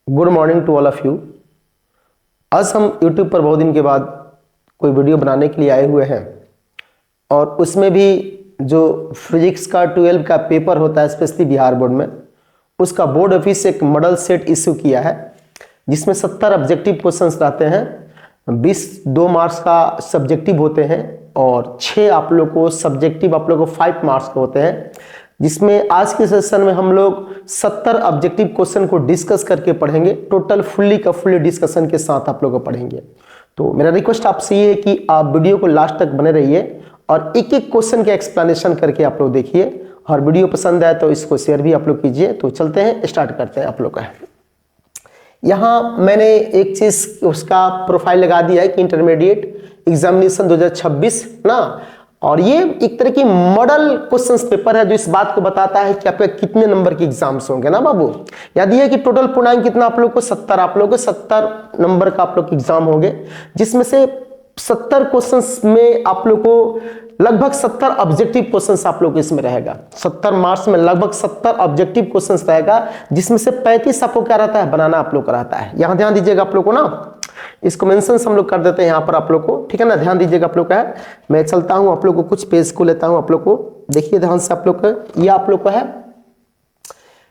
Good morning to all of you. आज हम YouTube पर बहुत दिन के बाद कोई वीडियो बनाने के लिए आए हुए हैं और उसमें भी जो फिजिक्स का 12 का पेपर होता है स्पेशली बिहार बोर्ड में, उसका बोर्ड ऑफिस से एक मॉडल सेट इशू किया है जिसमें 70 ऑब्जेक्टिव क्वेश्चंस रहते हैं। 2 मार्क्स का सब्जेक्टिव होते हैं और 6 आप लोग को सब्जेक्टिव आप लोग को 5 मार्क्स के होते हैं, जिसमें आज के सेशन में हम लोग 70 ऑब्जेक्टिव क्वेश्चन को डिस्कस करके पढ़ेंगे। टोटल फुल्ली का फुल्ली डिस्कशन के साथ आप लोग को पढ़ेंगे। तो मेरा रिक्वेस्ट आपसे ये है कि आप वीडियो को लास्ट तक बने रहिए और एक एक क्वेश्चन के एक्सप्लेनेशन करके आप लोग देखिए, और वीडियो पसंद आए तो इसको शेयर भी आप लोग कीजिए। तो चलते हैं, स्टार्ट करते हैं आप लोग का। यहाँ मैंने एक चीज उसका प्रोफाइल लगा दिया है कि इंटरमीडिएट एग्जामिनेशन 2026 ना, और ये एक तरह की मॉडल क्वेश्चंस पेपर है जो इस बात को बताता है कि आपके कितने नंबर के एग्जाम्स होंगे ना बाबू। याद ये है कि टोटल पूर्णांक कितना आप लोग को 70, आप लोग को 70 नंबर का आप लोग के एग्जाम होंगे, जिसमें से 70 क्वेश्चंस में आप लोग को लगभग 70 ऑब्जेक्टिव क्वेश्चंस आप लोग इसमें रहेगा। 70 मार्क्स में लगभग 70 ऑब्जेक्टिव क्वेश्चंस रहेगा, जिसमें से 35 आपको क्या रहता है, बनाना आप लोग का रहता है। यहां ध्यान दीजिएगा आप लोग को ना, इसको मेंशन हम लोग कर देते हैं यहाँ पर आप लोग को, ठीक है ना। ध्यान दीजिएगा आप लोग का है। मैं चलता हूं, आप लोग को कुछ पेज को लेता हूं, आप लोग को देखिए ध्यान से आप लोग का। ये आप लोग का है,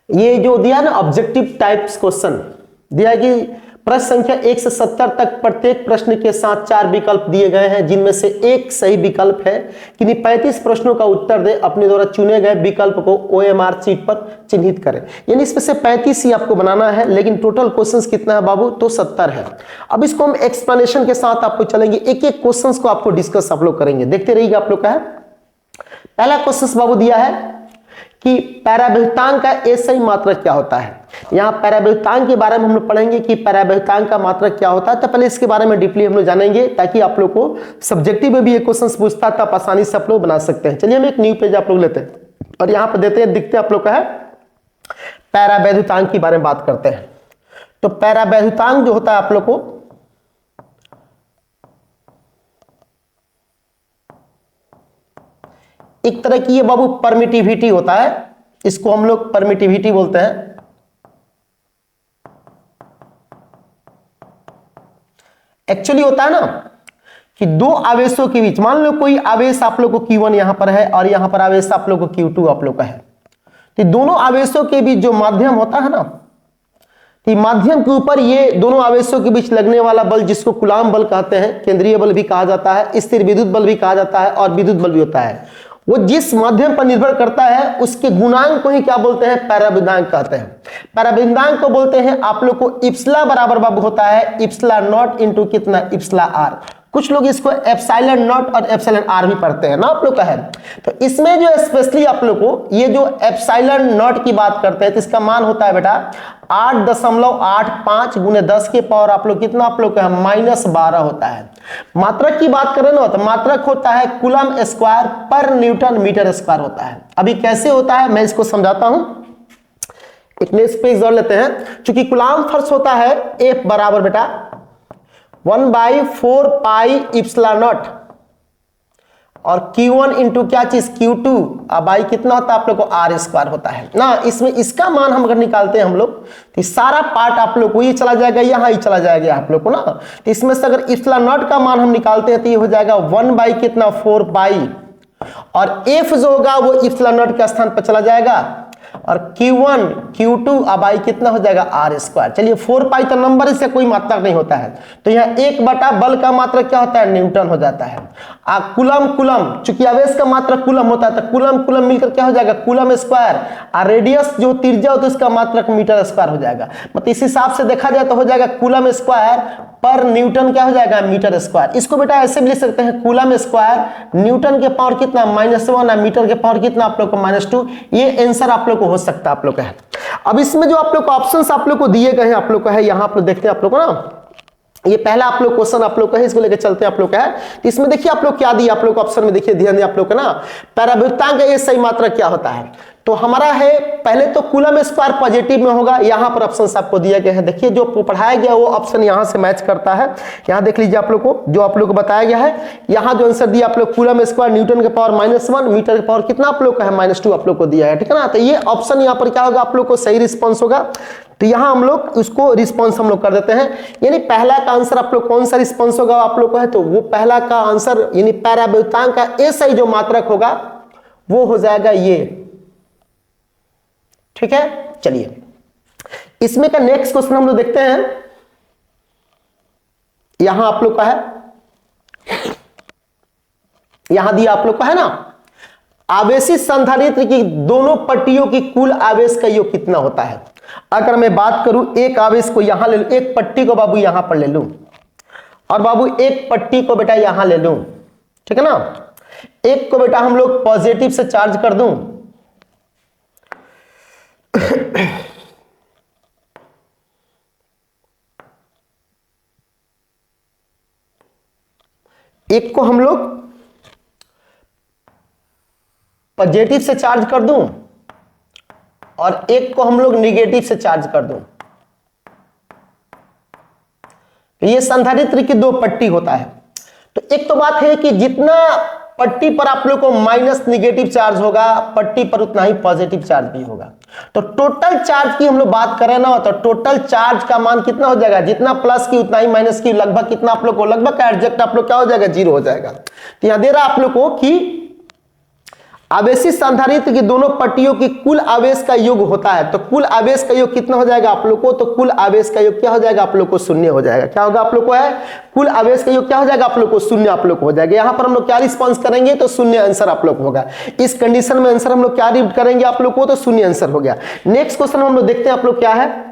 ये जो दिया ना ऑब्जेक्टिव टाइप्स क्वेश्चन दिया है कि प्रश्न संख्या 1 से 70 तक प्रत्येक प्रश्न के साथ 4 विकल्प दिए गए हैं, जिनमें से एक सही विकल्प है। किन्हीं 35 प्रश्नों का उत्तर दे, अपने द्वारा चुने गए विकल्प को OMR शीट पर चिन्हित करें। यानी इसमें से 35 ही आपको बनाना है, लेकिन टोटल क्वेश्चंस कितना है बाबू, तो 70 है। अब इसको हम एक्सप्लेनेशन के साथ आपको चलेंगे, एक एक क्वेश्चंस को आपको डिस्कस आप लोग करेंगे, देखते रहिएगा आप लोग का है। पहला क्वेश्चन बाबू दिया है कि पैराबहुतांक का एसआई मात्रक क्या होता है। यहां पैराबहुतांक के बारे में हम लोग पढ़ेंगे कि पैराबहुतांक का मात्रक क्या होता है। तो पहले इसके बारे में डीपली हम लोग जानेंगे, ताकि आप लोग को सब्जेक्टिव में भी ये क्वेश्चन पूछता था, आप आसानी से आप लोग बना सकते हैं। चलिए हम एक न्यू पेज आप लोग लेते हैं और यहां पर देते हैं, दिखते आप लोग का है पैराबहुतांक के बारे में बात करते हैं। तो पैराबहुतांक जो होता है आप लोग को एक तरह की ये बाबू परमिटिविटी होता है, इसको हम लोग परमिटिविटी बोलते हैं। एक्चुअली होता है ना कि दो आवेशों के बीच, मान लो कोई आवेश आप लोग को Q1 यहां पर है और यहां पर आवेश आप लोग को Q2 आप लोग का है। तो दोनों आवेशों के बीच जो माध्यम होता है ना, तो माध्यम के ऊपर ये दोनों आवेशों के बीच लगने वाला बल, जिसको कूलाम बल कहते हैं, केंद्रीय बल भी कहा जाता है, स्थिर विद्युत बल भी कहा जाता है और विद्युत बल भी होता है, वो जिस माध्यम पर निर्भर करता है उसके गुणांक को ही क्या बोलते हैं, पैराबहुतांक कहते हैं। पैराबहुतांक को बोलते हैं आप लोग को इप्सिला बराबर बाबू होता है इप्सिला नॉट इंटू कितना, इप्सिला आर। कुछ लोग इसको एप्सिलॉन नॉट और एप्सिलॉन आर भी पढ़ते हैं ना आप लोग का है। तो इसमें जो स्पेशली आप लोग को ये जो एप्सिलॉन नॉट की बात करते हैं, तो इसका मान होता है बेटा 8.85 गुने 10 के पावर आप लोग कितना आप लोग का है, -12 होता है। मात्रक की बात करें ना, तो मात्रक होता है कूलम स्क्वायर पर न्यूटन मीटर स्क्वायर होता है। अभी कैसे होता है मैं इसको समझाता हूं, एक नेक्स्ट पेज और लेते हैं। चूंकि कूलम फोर्स होता है F बराबर बेटा 1/4 पाई इप्सिलॉन नॉट और Q1 इंटू क्या चीज, Q2 अब आई कितना होता है आप लोग को, R स्क्वायर होता है ना। इसमें इसका मान हम अगर निकालते हैं हम लोग, तो सारा पार्ट आप लोग को ये चला जाएगा, यहाँ ही चला जाएगा आप लोग को ना। तो इसमें से अगर इप्सिलॉन नॉट का मान हम निकालते हैं तो ये हो जाएगा 1 कितना 4 पाई, और F जो होगा वो इप्सिलॉन नॉट के स्थान पर चला जाएगा, और Q1 Q2 अब आई कितना हो जाएगा, R स्क्वायर। चलिए 4 पाई तो नंबर, इससे कोई मात्रक नहीं होता है, तो यहाँ 1 बटा बल का मात्रक क्या होता है, न्यूटन हो जाता है। कुलम चूंकि आवेश का मात्रक कुलम होता है, तो कुलम मिलकर क्या हो जाएगा, कुलम स्क्वायर, और रेडियस जो त्रिज्या होता है उसका मात्रक मीटर स्क्वायर हो जाएगा। मतलब इस हिसाब से देखा जाए तो हो जाएगा कुलम स्क्वायर पर न्यूटन क्या हो जाएगा, मीटर स्क्वायर। इसको बेटा ऐसे भी लिख सकते हैं, कूलम स्क्वायर न्यूटन के पावर कितना -1 और मीटर के पावर कितना आप लोग को -2। ये आंसर आप लोग को हो सकता है आप लोग का है। अब इसमें जो आप लोग को ऑप्शंस आप लोग को दिए गए हैं आप लोग का है, यहां आप लोग देखते हैं आप लोग को ना, ये पहला आप लोग क्वेश्चन आप लोग का है, इसको लेकर चलते हैं आप लोग का है। इसमें देखिए आप लोग क्या दिया आप लोग को ऑप्शन में, देखिए ध्यान दिया आप लोग का ना, पैराबहुतांक का ये सही मात्रक क्या होता है। तो हमारा है पहले तो कूलम स्क्वायर पॉजिटिव में होगा, यहां पर ऑप्शन आपको दिया गया है। देखिए जो पढ़ाया गया वो ऑप्शन यहां से मैच करता है। यहां देख लीजिए आप लोग को जो आप लोग को बताया गया है, यहां जो आंसर दिया आप लोग कूलम स्क्वायर न्यूटन के पावर -1 मीटर के पावर कितना आप लोग का है -2 आप लोग को दिया है, ठीक है ना। तो ये ऑप्शन यहां पर क्या होगा आप लोग को सही रिस्पॉन्स होगा। तो यहां हम लोग उसको रिस्पॉन्स हम लोग कर देते हैं, यानी पहला का आंसर आप लोग कौन सा रिस्पॉन्स होगा आप लोग को है, तो वो पहला का आंसर यानी पैराबोल्तांक का एसआई जो मात्रक होगा वो हो जाएगा ये, ठीक है। चलिए इसमें का नेक्स्ट क्वेश्चन हम लोग देखते हैं। यहां आप लोग का है, यहां दिया आप लोग का है ना, आवेशित संधारित्र की दोनों पट्टियों की कुल आवेश का योग कितना होता है। अगर मैं बात करूं एक आवेश को यहां ले लूं, एक पट्टी को बाबू यहां पर ले लूं और बाबू एक पट्टी को बेटा यहां ले लूं, ठीक है ना। एक को बेटा हम लोग पॉजिटिव से चार्ज कर दूं, एक को हम लोग पॉजिटिव से चार्ज कर दूं और एक को हम लोग निगेटिव से चार्ज कर दूं। तो ये संधारित्र की दो पट्टी होता है। तो एक तो बात है कि जितना पट्टी पर आप लोग को माइनस निगेटिव चार्ज होगा, पट्टी पर उतना ही पॉजिटिव चार्ज भी होगा। तो टोटल चार्ज की हम लोग बात करें ना, तो टोटल चार्ज का मान कितना हो जाएगा, जितना प्लस की उतना ही माइनस की, लगभग कितना आप लोग को, लगभग का एडजस्ट आप लोग क्या हो जाएगा, 0 हो जाएगा। तो यहां दे रहा आप लोग को कि आवेशित संधारित्र की दोनों पट्टियों की कुल आवेश का योग होता है। तो कुल आवेश का योग कितना हो जाएगा आप लोग को, तो कुल आवेश का योग क्या हो जाएगा आप लोग को, 0 हो जाएगा। क्या होगा आप लोग को है, कुल आवेश का योग क्या हो जाएगा आप लोग को, 0 आप लोग को हो जाएगा। यहां पर हम लोग क्या रिस्पॉन्स करेंगे, तो 0 आंसर आप लोग होगा। इस कंडीशन में आंसर हम लोग क्या रीड करेंगे आप लोग को, तो 0 आंसर हो गया। नेक्स्ट क्वेश्चन हम लोग देखते हैं आप लोग क्या है।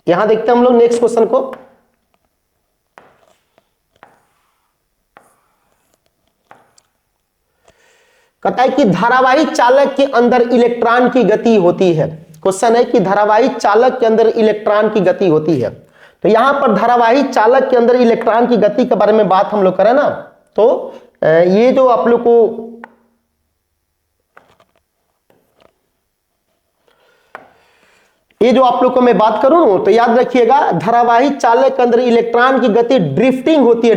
यहां देखते हैं हम लोग नेक्स्ट क्वेश्चन को। कहता है कि धारावाही चालक के अंदर इलेक्ट्रॉन की गति होती है। क्वेश्चन है कि धारावाही चालक के अंदर इलेक्ट्रॉन की गति होती है। तो यहां पर धारावाही चालक के अंदर इलेक्ट्रॉन की गति के बारे में बात हम लोग करें ना, तो ये जो आप लोग को आप लोग को मैं बात करूं तो याद रखिएगा, धारावाही चालक के अंदर इलेक्ट्रॉन की गति ड्रिफ्टिंग होती है।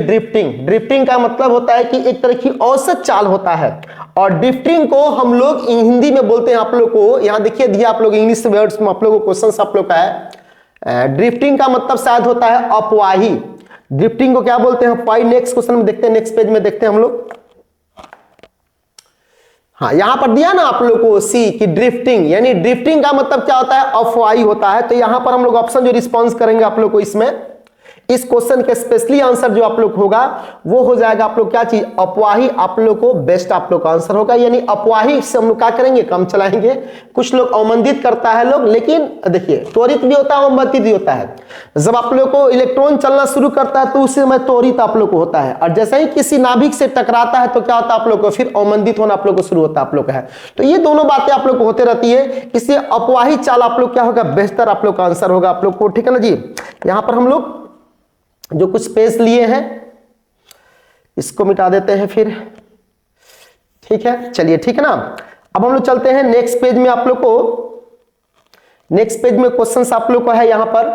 ड्रिफ्टिंग का मतलब होता है कि एक तरह की औसत चाल होता है, और ड्रिफ्टिंग को हम लोग हिंदी में बोलते हैं आप लोग को, यहां देखिए दिया आप लोग इंग्लिश वर्ड्स में आप लोग को क्वेश्चन आप लोग का है। ड्रिफ्टिंग का मतलब शायद होता है अपवाही। ड्रिफ्टिंग को क्या बोलते हैं, अपवाही। नेक्स्ट क्वेश्चन में देखते हैं, नेक्स्ट पेज में देखते हैं हम लोग। हाँ यहां पर दिया ना आप लोग को सी कि ड्रिफ्टिंग, यानी ड्रिफ्टिंग का मतलब क्या होता है, अफवाही होता है। तो यहां पर हम लोग ऑप्शन जो रिस्पॉन्स करेंगे आप लोग को इसमें, इस क्वेश्चन के स्पेशली आंसर जो आप लोग होगा वो हो जाएगा आप लोग क्या चीज, अपवाही आप लोग को बेस्ट आप लोग का आंसर होगा। यानी अपवाही से हम लोग क्या करेंगे, कम चलाएंगे। कुछ लोग अवमंदित करता है लोग, लेकिन देखिए त्वरित भी होता है, अवमंदित भी होता है। जब आप लोग को इलेक्ट्रॉन चलना शुरू करता है तो उस समय त्वरित आप लोग को होता है, और जैसे ही किसी नाभिक से टकराता है तो क्या होता है आप लोग को, फिर अवमंदित होना आप लोग को शुरू होता है आप लोग का है। तो ये दोनों बातें आप लोग को होते रहती है, इसलिए अपवाही चाल आप लोग क्या होगा, बेहतर आप लोग का आंसर होगा आप लोग को, ठीक है ना जी। यहां पर हम लोग जो कुछ स्पेस लिए हैं इसको मिटा देते हैं फिर, ठीक है। चलिए ठीक है ना, अब हम लोग चलते हैं नेक्स्ट पेज में। आप लोग को नेक्स्ट पेज में क्वेश्चंस आप लोग को है यहां पर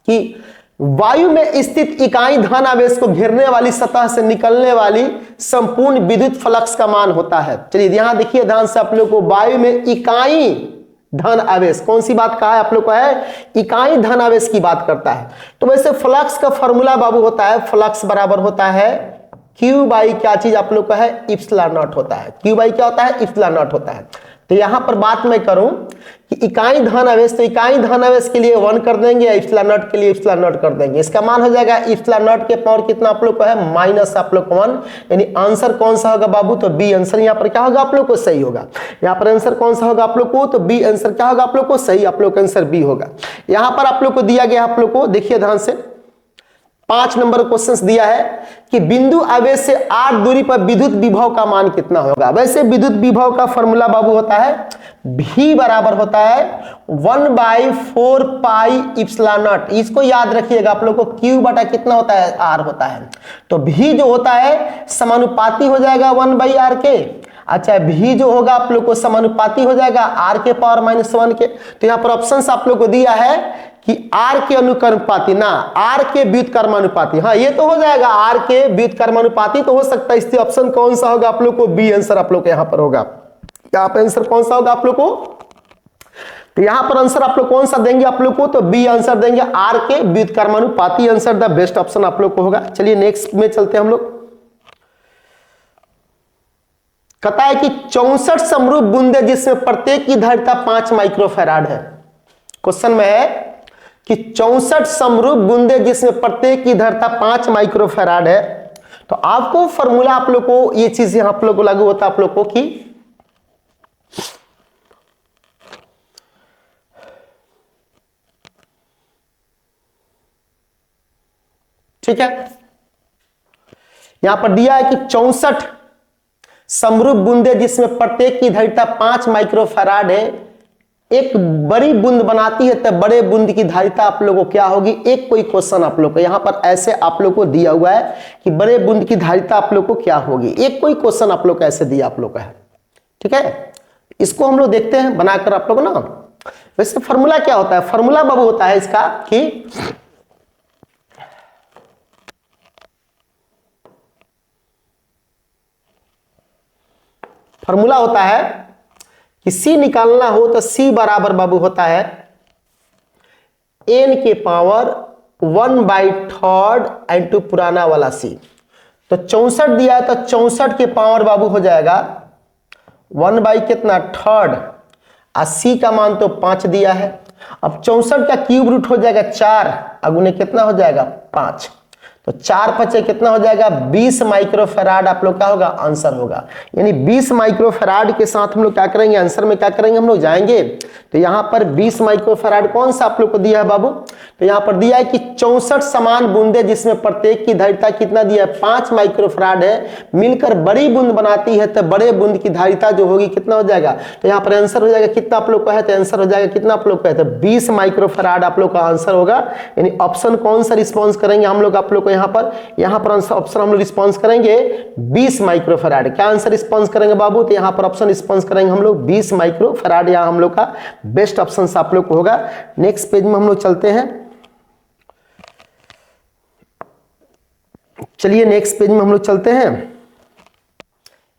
कि वायु में स्थित इकाई धन आवेश को घेरने वाली सतह से निकलने वाली संपूर्ण विद्युत फ्लक्स का मान होता है। चलिए यहां देखिए ध्यान से आप लोग को, वायु में इकाई धन आवेश, कौन सी बात कहा है आप लोग को है, इकाई धन आवेश की बात करता है। तो वैसे फ्लक्स का फॉर्मूला बाबू होता है, फ्लक्स बराबर होता है Q बाई क्या चीज आप लोग का है, इप्सिलॉन नॉट होता है। Q बाई क्या होता है, इप्सिलॉन नॉट होता है। तो यहां पर बात मैं करूं कि इकाई धन आवेश, तो इकाई धन आवेश के लिए 1 कर देंगे या इप्सिलॉन नॉट के लिए इप्सिलॉन नॉट कर देंगे। इसका मान हो जाएगा इप्सिलॉन नॉट के पावर कितना आप लोग को है, माइनस आप लोग को 1। यानी आंसर कौन सा होगा बाबू, तो बी आंसर यहां पर क्या होगा आप लोग को, सही होगा। यहां पर आंसर कौन सा होगा आप लोग को, तो बी आंसर क्या होगा आप लोग को, सही आप लोग का आंसर बी होगा। यहां पर आप लोग को दिया गया आप लोग को, देखिए ध्यान से, 5 नंबर क्वेश्चन दिया है कि बिंदु आवेश से 8 दूरी पर विद्युत विभव का मान कितना होगा। वैसे विद्युत विभव का फॉर्मूला बाबू होता है V बराबर होता है 1/4 पाई इप्सिलॉन नॉट। इसको याद रखिएगा आप लोग को, Q बटा कितना होता है, R होता है। तो V जो होता है समानुपाती हो जाएगा 1/R के। अच्छा, V जो होगा आप लोग को समानुपाती हो जाएगा R के पावर -1 के। तो यहाँ पर ऑप्शन आप लोग को दिया है कि R के अनुकर्मानुपाती ना R के व्युत्क्रमानुपाती। हाँ, ये तो हो जाएगा, R के व्युत्क्रमानुपाती तो हो सकता है। इसलिए ऑप्शन कौन सा होगा आप लोग को, बी आंसर आप लोग को यहाँ पर होगा। यहाँ पर आंसर कौन सा होगा आप लोग को, तो यहां पर आंसर आप लोग कौन सा देंगे आप लोग को, तो बी आंसर देंगे, आर के व्युत्क्रमानुपाती आंसर द बेस्ट ऑप्शन आप लोग को होगा। चलिए नेक्स्ट में चलते हैं हम लोग। कहता है कि 64 समरूप बूंदे जिसमें प्रत्येक की धारिता 5 माइक्रोफैराड है। क्वेश्चन में है कि 64 समरूप बूंदे जिसमें प्रत्येक की धारिता 5 माइक्रोफैराड है। तो आपको फॉर्मूला आप लोग को ये चीज यहां आप लोग को लागू होता है आप लोग को कि ठीक है, यहां पर दिया है कि 64 समरूप बूंदे जिसमें प्रत्येक की धारिता 5 माइक्रोफैराड है, एक बड़ी बूंद बनाती है तो बड़े बूंद की धारिता आप लोगों को क्या होगी। एक कोई क्वेश्चन आप लोग को यहां पर ऐसे आप लोग को दिया हुआ है कि बड़े बूंद की धारिता आप लोग को क्या होगी। एक कोई क्वेश्चन आप लोग को ऐसे दिया आप लोग का है, ठीक है। इसको हम लोग देखते हैं बनाकर आप लोग ना। वैसे फॉर्मूला क्या होता है, फॉर्मूला बाबू होता है इसका कि फॉर्मूला होता है कि C निकालना हो तो C बराबर बाबू होता है n के पावर 1/3 इंटू पुराना वाला C। तो 64 दिया है तो 64 के पावर बाबू हो जाएगा 1/3 और C का मान तो 5 दिया है। अब 64 का क्यूब रूट हो जाएगा 4, अगुने कितना हो जाएगा 5। तो 4 5 कितना हो जाएगा 20 माइक्रोफैराड आप लोग का होगा आंसर होगा। यानी 20 माइक्रोफैराड के साथ हम लोग क्या करेंगे, आंसर में क्या करेंगे हम लोग जाएंगे। तो यहां पर 20 माइक्रोफैराड कौन सा आप लोग को दिया है बाबू, तो यहां पर दिया है कि 64 समान बूंदे जिसमें प्रत्येक की धारिता कितना दिया है 5 माइक्रोफैराड है, मिलकर बड़ी बूंद बनाती है तो बड़े बूंद की धारिता जो होगी कितना हो जाएगा। तो यहां पर आंसर हो जाएगा कितना आप लोग का है, तो आंसर हो जाएगा कितना आप लोग का है, तो 20 माइक्रोफैराड आप लोग का आंसर होगा। यानी ऑप्शन कौन सा रिस्पॉन्स करेंगे हम लोग आप लोग को यहां पर ऑप्शन हम लोग रिस्पॉन्स करेंगे 20 माइक्रोफैराड। क्या आंसर रिस्पॉन्स करेंगे बाबू, तो यहां पर ऑप्शन रिस्पॉन्स करेंगे हम लोग 20 माइक्रोफैराड। यहां हम लोग का बेस्ट ऑप्शन आप लोग को होगा। नेक्स्ट पेज में हम लोग चलते हैं। चलिए नेक्स्ट पेज में हम लोग चलते हैं।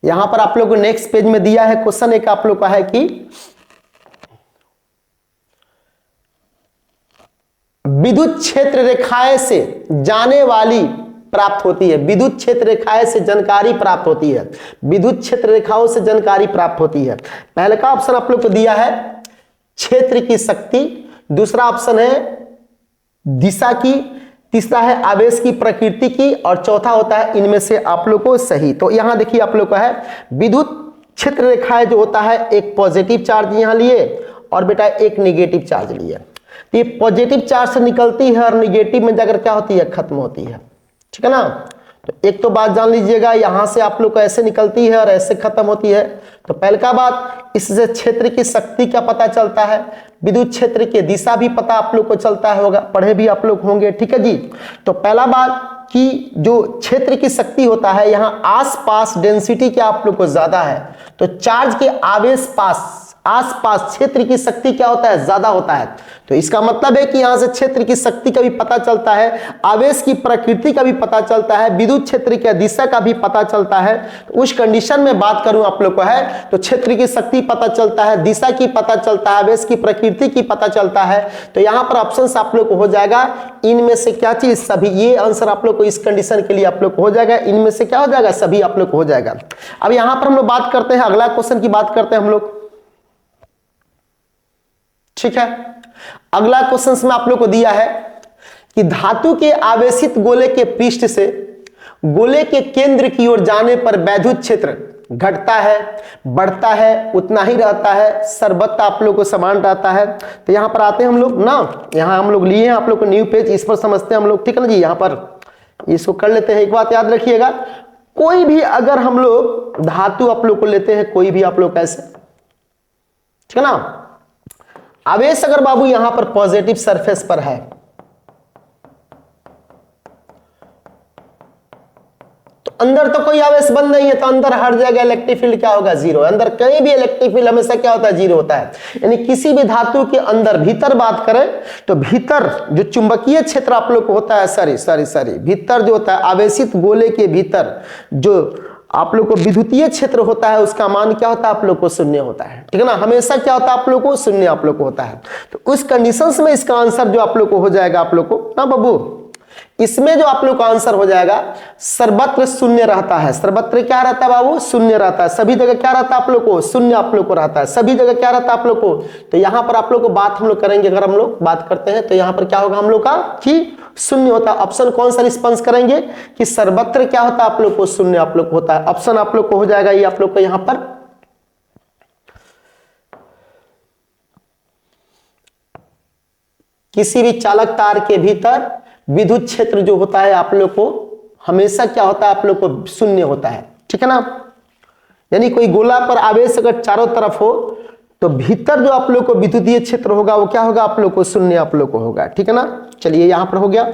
यहां पर आप लोग को नेक्स्ट पेज में दिया है क्वेश्चन एक आप लोग का है कि विद्युत क्षेत्र रेखाएं से जाने वाली प्राप्त होती है। विद्युत क्षेत्र रेखाएं से जानकारी प्राप्त होती है, विद्युत क्षेत्र रेखाओं से जानकारी प्राप्त होती है। पहले का ऑप्शन आप लोग को दिया है क्षेत्र की शक्ति, दूसरा ऑप्शन है दिशा की, तीसरा है आवेश की प्रकृति की, और चौथा होता है इनमें से आप लोग को सही। तो यहां देखिए आप लोग का है विद्युत क्षेत्र रेखाएं जो होता है एक पॉजिटिव चार्ज यहां लिए और बेटा एक नेगेटिव चार्ज लिए। ये पॉजिटिव चार्ज से निकलती है और नेगेटिव में जाकर क्या होती है खत्म होती है, ठीक है ना। तो एक तो बात जान लीजिएगा, यहां से आप लोग को ऐसे निकलती है और ऐसे खत्म होती है। तो पहले का बात, इससे क्षेत्र की शक्ति का पता चलता है, विद्युत क्षेत्र की दिशा भी पता आप लोग को चलता है होगा, पढ़े भी आप लोग होंगे, ठीक है जी। तो पहला बात कि जो क्षेत्र की शक्ति होता है यहां आसपास डेंसिटी क्या आप लोग को ज्यादा है, तो चार्ज के आवेश आसपास क्षेत्र की शक्ति क्या होता है ज्यादा होता है। तो इसका मतलब है कि यहां से क्षेत्र की शक्ति का भी पता चलता है, आवेश की प्रकृति का भी पता चलता है, विद्युत क्षेत्र की दिशा का भी पता चलता है। तो उस कंडीशन में बात करूं आप लोग को है तो क्षेत्र की शक्ति पता चलता है, दिशा की पता चलता है, आवेश की प्रकृति की पता चलता है। तो यहां पर ऑप्शन आप लोग को हो जाएगा इनमें से क्या चीज सभी। ये आंसर आप लोग को इस कंडीशन के लिए आप लोग को हो जाएगा, इनमें से क्या हो जाएगा सभी आप लोग को हो जाएगा। अब यहां पर हम लोग बात करते हैं अगला क्वेश्चन की बात करते हैं हम लोग, ठीक है। अगला क्वेश्चन में आप लोग को दिया है कि धातु के आवेशित गोले के पृष्ठ से गोले के केंद्र की ओर जाने पर वैद्युत क्षेत्र घटता है, बढ़ता है, उतना ही रहता है, सर्वत्र आप लोग को समान रहता है। तो यहां पर आते हैं हम लोग ना, यहां हम लोग लिए हैं आप लोग को न्यू पेज, इस पर समझते हैं हम लोग, ठीक है ना जी। यहां पर इसको कर लेते हैं। एक बात याद रखिएगा, कोई भी अगर हम लोग धातु आप लोग को लेते हैं, कोई भी आप लोग कैसे, ठीक है ना, आवेश अगर बाबू यहां पर पॉजिटिव सरफेस पर है तो अंदर तो कोई आवेश बंद नहीं है, तो अंदर हर जगह इलेक्ट्रिक फील्ड क्या होगा, जीरो। अंदर कहीं भी इलेक्ट्रिक फील्ड हमेशा क्या होता है, जीरो होता है। यानी किसी भी धातु के अंदर भीतर बात करें तो भीतर जो चुंबकीय क्षेत्र आप लोग को होता है, सॉरी भीतर जो होता है आवेशित गोले के भीतर जो आप लोग को विद्युतीय क्षेत्र होता है, उसका मान क्या होता है, आप लोग को शून्य होता है, ठीक है ना। हमेशा क्या होता है, आप लोग को शून्य आप लोग को होता है। तो उस कंडीशंस में इसका आंसर जो आप लोग को हो जाएगा, आप लोग को ना बाबू, इसमें जो आप लोग का आंसर हो जाएगा, सर्वत्र शून्य रहता है। सर्वत्र क्या रहता है बाबू, शून्य रहता है। सभी जगह क्या रहता है आप लोग को, शून्य आप लोग को रहता है। सभी जगह क्या रहता है आप लोग को। तो यहां पर आप लोग को बात हम लोग करेंगे, अगर हम लोग बात करते हैं तो यहां पर क्या होगा हम लोग का कि शून्य होता है। ऑप्शन कौन सा रिस्पॉन्स करेंगे कि सर्वत्र क्या होता है आप लोग को, शून्य आप लोग को होता है। ऑप्शन आप लोग को हो जाएगा ये आप लोग को यहां पर। किसी भी चालक तार के भीतर विद्युत क्षेत्र जो होता है आप लोग को हमेशा क्या होता है, आप लोग को शून्य होता है, ठीक है ना। यानी कोई गोला पर आवेश अगर चारों तरफ हो तो भीतर जो आप लोग को विद्युतीय क्षेत्र होगा वो क्या होगा, आप लोग को शून्य आप लोग को होगा, ठीक है ना। चलिए यहां पर हो गया।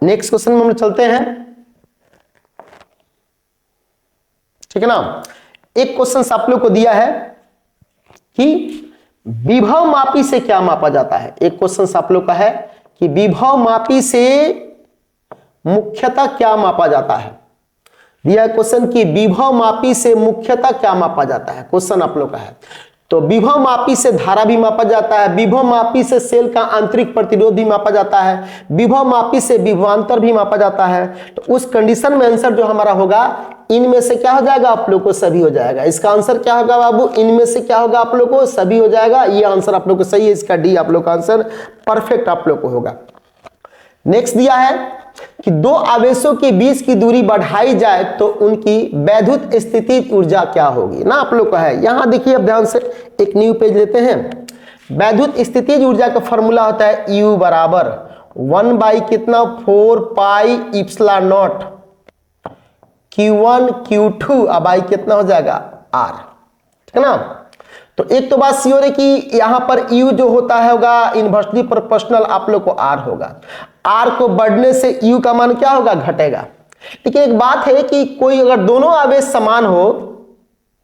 नेक्स्ट क्वेश्चन में हम चलते हैं, ठीक है ना। एक क्वेश्चन आप लोग को दिया है कि विभव मापी से क्या मापा जाता है। एक क्वेश्चन आप लोग का है कि विभव मापी से मुख्यतः क्या मापा जाता है। दिया क्वेश्चन कि विभव मापी से मुख्यतः क्या मापा जाता है, क्वेश्चन आप लोग का है। तो विभव मापी से धारा भी मापा जाता है, विभव मापी से सेल का आंतरिक प्रतिरोध भी मापा जाता है, विभव मापी से विभवांतर भी मापा जाता है। तो उस कंडीशन में आंसर जो हमारा होगा, इनमें से क्या हो जाएगा, आप लोग को सभी हो जाएगा। इसका आंसर क्या होगा बाबू, इनमें से क्या होगा, आप लोग को सभी हो जाएगा। ये आंसर आप लोग को सही है, इसका डी आप लोग का आंसर परफेक्ट आप लोग को होगा। नेक्स्ट दिया है कि दो आवेशों के बीच की दूरी बढ़ाई जाए तो उनकी वैद्युत स्थितिज ऊर्जा क्या होगी ना, आप लोग का है। यहां देखिए अब ध्यान से एक न्यू पेज लेते हैं। वैद्युत स्थितिज ऊर्जा का फॉर्मूला होता है U बराबर 1 बाई कितना 4 पाई इप्सिलॉन नॉट Q1 Q2 अब बाई कितना हो जाएगा R, ठीक है ना। तो एक तो बात श्योर है कि यहां पर U जो होता है होगा इनवर्सली प्रोपोर्शनल आप लोग को R होगा। R को बढ़ने से U का मान क्या होगा, घटेगा। लेकिन एक बात है कि कोई अगर दोनों आवेश समान हो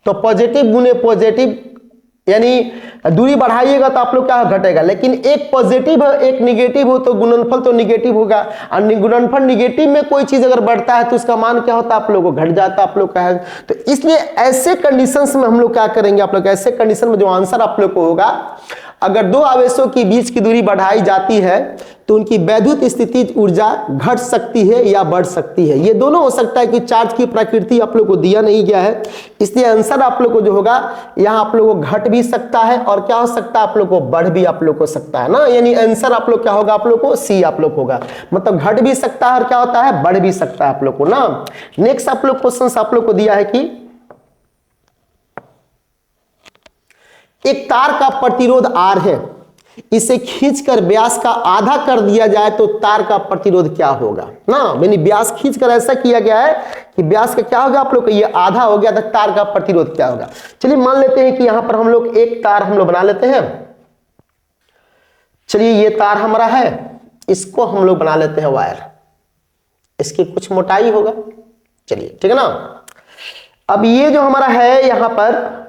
तो पॉजिटिव गुने पॉजिटिव यानी दूरी बढ़ाइएगा तो आप लोग क्या घटेगा। लेकिन एक पॉजिटिव है एक निगेटिव हो तो गुणनफल तो निगेटिव होगा, और गुणनफल निगेटिव में कोई चीज अगर बढ़ता है तो उसका मान क्या होता है, आप लोगों को घट जाता है आप लोग का है। तो इसलिए ऐसे कंडीशंस में हम लोग क्या करेंगे, आप लोग ऐसे कंडीशन में जो आंसर आप लोग को होगा, अगर दो आवेशों के बीच की दूरी बढ़ाई जाती है तो उनकी वैद्युत स्थितिज ऊर्जा घट सकती है या बढ़ सकती है। ये दोनों हो सकता है कि चार्ज की प्रकृति आप लोग को दिया नहीं गया है, इसलिए आंसर आप लोग को जो होगा यहां आप लोग को घट भी सकता है और क्या हो सकता है, आप लोग को बढ़ भी आप लोग को सकता है ना। यानी आंसर आप लोग क्या होगा, आप लोग को सी आप लोग होगा, मतलब घट भी सकता है और क्या होता है, बढ़ भी सकता है आप लोग को ना। नेक्स्ट आप लोग क्वेश्चन आप लोग को दिया है कि एक तार का प्रतिरोध R है, इसे खींचकर व्यास का आधा कर दिया जाए तो तार का प्रतिरोध क्या होगा ना। यानी व्यास खींचकर ऐसा किया गया है कि व्यास का क्या होगा, आप लोग का ये आधा हो गया तो तार का प्रतिरोध क्या होगा। चलिए मान लेते हैं कि यहां पर हम लोग एक तार हम लोग बना लेते हैं। चलिए ये तार हमारा है, इसको हम लोग बना लेते हैं वायर, इसकी कुछ मोटाई होगा। चलिए ठीक है ना। अब ये जो हमारा है यहां पर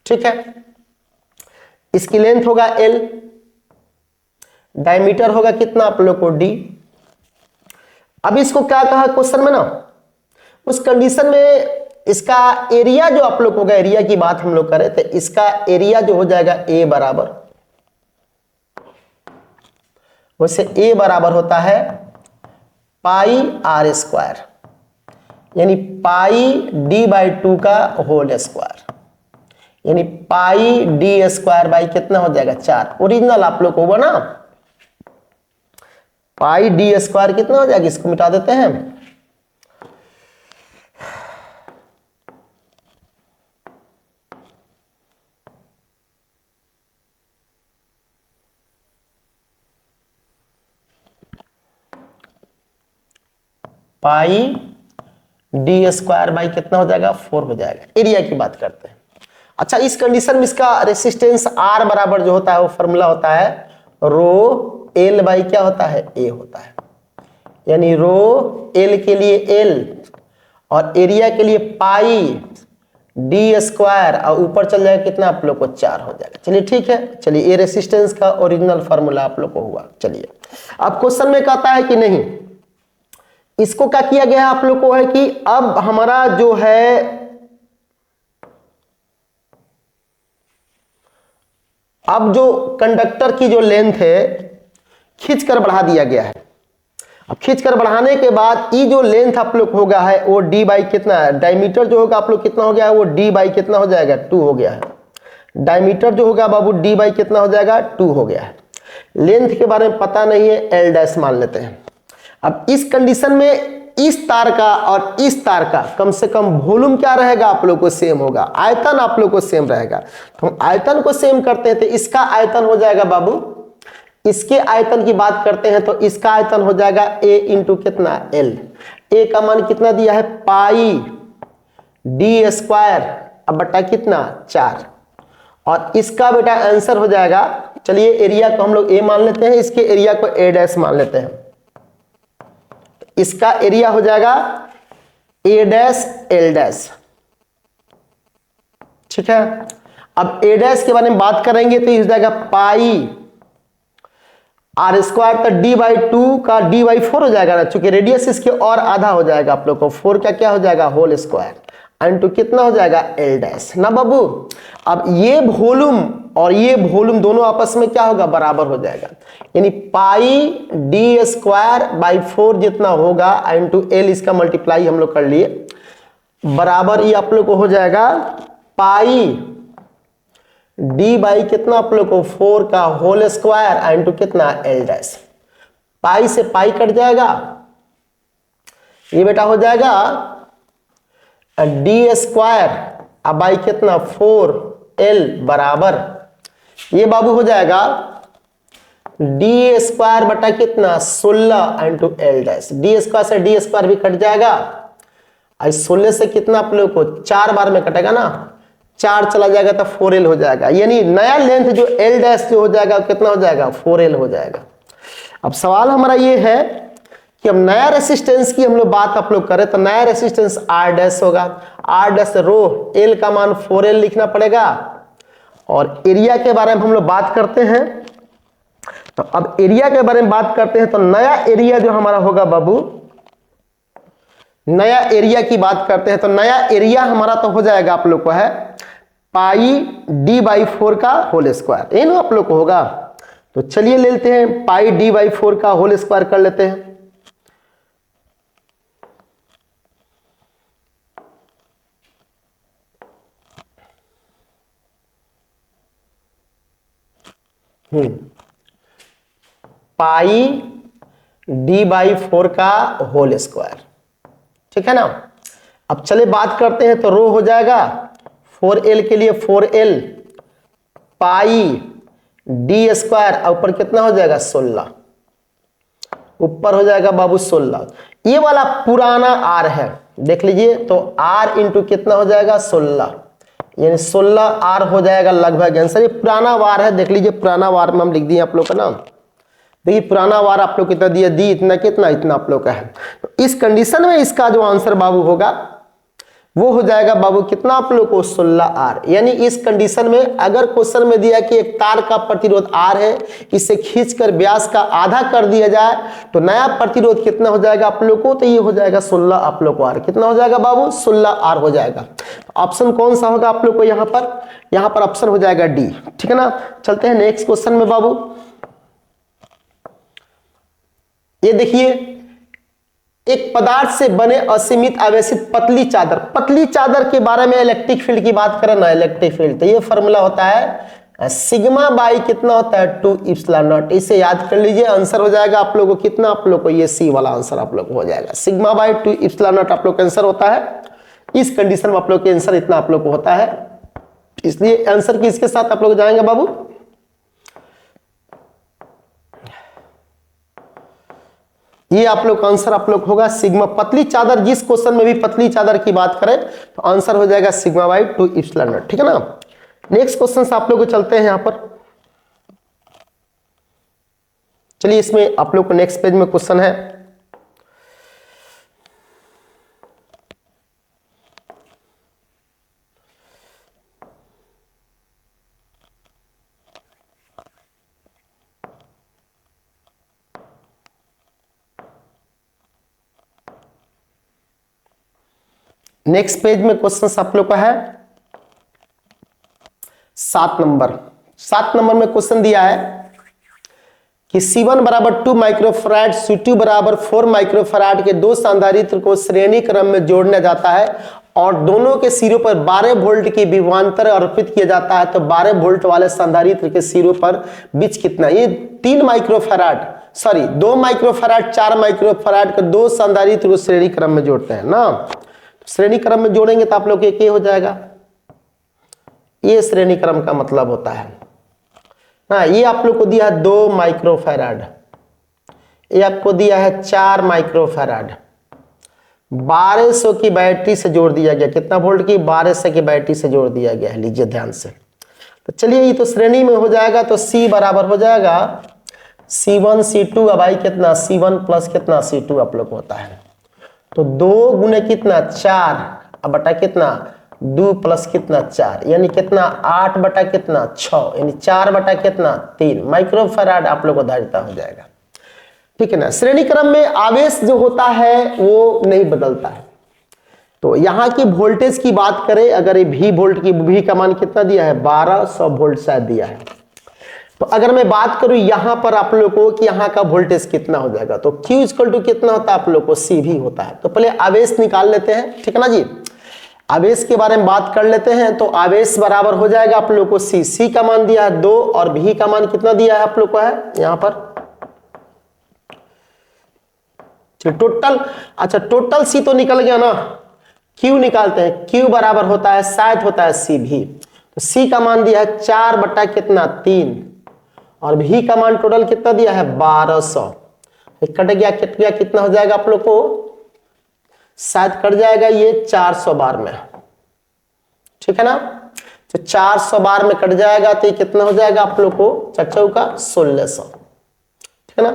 ठीक है, इसकी लेंथ होगा L, डायमीटर होगा कितना आप लोग को D। अब इसको क्या कहा क्वेश्चन में ना, उस कंडीशन में इसका एरिया जो आप लोग होगा, एरिया की बात हम लोग करें तो इसका एरिया जो हो जाएगा A बराबर, वैसे A बराबर होता है पाई R स्क्वायर, यानी पाई D/2 का होल स्क्वायर। यानी पाई डी स्क्वायर बाई कितना हो जाएगा 4। ओरिजिनल आप लोग को हुआ ना, पाई डी स्क्वायर कितना हो जाएगा, इसको मिटा देते हैं। पाई डी स्क्वायर बाई कितना हो जाएगा 4 हो जाएगा। एरिया की बात करते हैं। अच्छा, इस कंडीशन में इसका रेसिस्टेंस R बराबर जो होता है वो फॉर्मूला होता है रो एल बाई क्या होता है ए होता है, यानी रो एल के लिए L और एरिया के लिए पाई डी स्क्वायर और ऊपर चल जाएगा कितना आप लोग को 4 हो जाएगा। चलिए ठीक है, चलिए ये रेसिस्टेंस का ओरिजिनल फार्मूला आप लोग को हुआ। चलिए अब क्वेश्चन में कहता है कि नहीं, इसको क्या किया गया है आप लोग को है कि अब हमारा जो है अब जो कंडक्टर की जो लेंथ है खींचकर बढ़ा दिया गया है। अब खींचकर बढ़ाने के बाद ये जो लेंथ आप लोग होगा है वो डी बाई कितना है, डायमीटर जो होगा आप लोग कितना हो गया है वो डी बाई कितना हो जाएगा 2 हो गया है। डायमीटर जो होगा बाबू डी बाई कितना हो जाएगा 2 हो गया है। लेंथ के बारे में पता नहीं है, एल डैश मान लेते हैं। अब इस कंडीशन में इस तार का और इस तार का कम से कम वॉल्यूम क्या रहेगा आप लोग को सेम होगा, आयतन आप लोग को सेम रहेगा। तो हम आयतन को सेम करते हैं तो इसका आयतन हो जाएगा बाबू, इसके आयतन की बात करते हैं तो इसका आयतन हो जाएगा a इंटू कितना l। a का मान कितना दिया है पाई डी स्क्वायर अब बटा कितना 4 और इसका बेटा आंसर हो जाएगा। चलिए एरिया को हम लोग a मान लेते हैं, इसके एरिया को a डैश मान लेते हैं। इसका एरिया हो जाएगा a डैश l डैश, ठीक है। अब a डैश के बारे में बात करेंगे तो हो जाएगा पाई आर स्क्वायर तो डी बाई 2 का डी बाई 4 हो जाएगा ना, चूंकि रेडियस इसके और आधा हो जाएगा आप लोग को 4 का क्या हो जाएगा होल स्क्वायर इंटू कितना हो जाएगा एल डैश ना बाबू। अब ये वॉल्यूम और ये वॉल्यूम दोनों आपस में क्या होगा बराबर हो जाएगा, यानी पाई डी स्क्वायर बाई 4 जितना होगा इंटू एल, इसका मल्टीप्लाई हम लोग कर लिए बराबर ये आप लोग को हो जाएगा पाई डी बाई कितना आप लोग को 4 का होल स्क्वायर इंटू कितना एल डैश। पाई से पाई कट जाएगा, ये बेटा हो जाएगा डी स्क्वायर अब बाई कितना 4l बराबर ये बाबू हो जाएगा डी स्क्वायर बटा कितना 16 into L dash. D square से डी स्क्वायर भी कट जाएगा, 16 से कितना आप लोग को 4 बार में कटेगा ना, 4 चला जाएगा तो 4l हो जाएगा, यानी नया लेंथ जो l डैश जो हो जाएगा कितना हो जाएगा 4l हो जाएगा। अब सवाल हमारा ये है कि अब नया रेसिस्टेंस की हम लोग बात आप लोग करें तो नया रेसिस्टेंस r डैश होगा, r डैश रो l का मान 4l लिखना पड़ेगा। और एरिया के बारे में हम लोग बात करते हैं तो अब एरिया के बारे में बात करते हैं तो नया एरिया जो हमारा होगा बाबू, नया एरिया की बात करते हैं तो नया एरिया हमारा तो हो जाएगा आप लोग को है पाई डी बाई 4 का होल स्क्वायर, ये ना आप लोग को होगा। तो चलिए ले लेते हैं पाई डी बाई 4 का होल स्क्वायर कर लेते हैं। पाई डी बाई 4 का होल स्क्वायर, ठीक है ना। अब चले बात करते हैं तो रो हो जाएगा 4l के लिए 4l पाई डी स्क्वायर ऊपर कितना हो जाएगा 16, ऊपर हो जाएगा बाबू 16। ये वाला पुराना r है देख लीजिए तो r इंटू कितना हो जाएगा 16, यानी 16r हो जाएगा लगभग आंसर। ये पुराना वार है देख लीजिए, पुराना वार में हम लिख दिए आप लोग का नाम। देखिए पुराना वार आप लोग कितना दिया दी इतना कितना इतना आप लोग का है। तो इस कंडीशन में इसका जो आंसर बाबू होगा वो हो जाएगा बाबू कितना आप लोग को 16r। यानी इस कंडीशन में अगर क्वेश्चन में दिया कि एक तार का प्रतिरोध r है, इसे खींचकर व्यास का आधा कर दिया जाए तो नया प्रतिरोध कितना हो जाएगा आप लोग को, तो ये हो जाएगा 16 आप लोग को r कितना हो जाएगा बाबू 16r हो जाएगा। ऑप्शन कौन सा होगा आप लोग को यहाँ पर ऑप्शन हो जाएगा डी, ठीक है ना। चलते हैं नेक्स्ट क्वेश्चन में बाबू। ये देखिए एक पदार्थ से बने असीमित आवेशित पतली चादर, पतली चादर के बारे में इलेक्ट्रिक फील्ड की बात करें ना, इलेक्ट्रिक फील्ड, तो ये फॉर्मूला होता है सिग्मा बाई कितना होता है 2 इप्सिलॉन नॉट। इसे याद कर लीजिए, आंसर हो जाएगा आप लोगों को कितना, आप लोग को ये सी वाला आंसर आप लोग को हो जाएगा, सिग्मा बाई 2 इप्सिलॉन नॉट आप लोग का आंसर होता है। इस कंडीशन में आप लोग के आंसर इतना आप लोग को होता है, इसलिए आंसर किसके साथ आप लोग जाएंगे बाबू, ये आप लोग का आंसर आप लोग होगा सिग्मा, पतली चादर, जिस क्वेश्चन में भी पतली चादर की बात करें तो आंसर हो जाएगा सिग्मा बाई 2 इप्सिलॉन नॉट, ठीक है ना। नेक्स्ट क्वेश्चन से आप लोग को चलते हैं यहां पर, चलिए इसमें आप लोग को नेक्स्ट पेज में क्वेश्चन है, नेक्स्ट पेज में क्वेश्चन आप लोग का है 7 नंबर। 7 नंबर में क्वेश्चन दिया है कि C1 बराबर 2 माइक्रोफराड, C2 बराबर 4 माइक्रोफराड के दो संधारित्र को श्रेणी क्रम में जोड़ने जाता है और दोनों के सिरों पर 12 वोल्ट की विभवांतर अर्पित किया जाता है, तो 12 वोल्ट वाले संधारित्र के सिरों पर बीच कितना, ये 3 माइक्रोफराड, सॉरी 2 माइक्रोफराड 4 माइक्रोफराड के दो संधारित्र को श्रेणी क्रम में जोड़ते हैं ना, श्रेणी क्रम में जोड़ेंगे तो आप लोग के हो जाएगा, ये श्रेणी क्रम का मतलब होता है ना। ये आप लोग को दिया है 2 माइक्रोफैराड, ये आपको दिया है 4 माइक्रोफैराड, 1200 की बैटरी से जोड़ दिया गया, कितना वोल्ट की, 1200 की बैटरी से जोड़ दिया गया है, लीजिए ध्यान से। तो चलिए ये तो श्रेणी में हो जाएगा, तो C बराबर हो जाएगा C1 C2, अब आई कितना C1 प्लस कितना C2 आप लोग होता है, तो 2 गुने कितना 4, अब बटा कितना 2 प्लस कितना 4, यानी कितना 8 बटा कितना 6, यानी 4 बटा कितना 3 माइक्रोफैराड आप लोग को धारिता हो जाएगा, ठीक है ना। श्रेणी क्रम में आवेश जो होता है वो नहीं बदलता है। तो यहां की वोल्टेज की बात करें, अगर ये V वोल्ट की, V का मान कितना दिया है 1200 वोल्ट शायद दिया है, तो अगर मैं बात करूं यहां पर आप लोग को कि यहां का वोल्टेज कितना हो जाएगा, तो Q इक्वल टू कितना होता है आप लोग को CV होता है। तो पहले आवेश निकाल लेते हैं, ठीक है ना जी, आवेश के बारे में बात कर लेते हैं। तो आवेश बराबर हो जाएगा आप लोग को C का मान दिया है 2 और V का मान कितना दिया है आप लोग को है यहां पर, टोटल, अच्छा टोटल C तो निकल गया ना, Q निकालते हैं, Q बराबर होता है शायद होता है CV, तो C का मान दिया है 4 बटा कितना 3 और V का मान टोटल कितना दिया है 1200, कट गया कितना हो जाएगा आप लोग को, शायद कट जाएगा ये 400 बार में, ठीक है ना, तो 400 बार में कट जाएगा तो ये कितना हो जाएगा आप लोग को चच्चौ का 1600, ठीक है ना।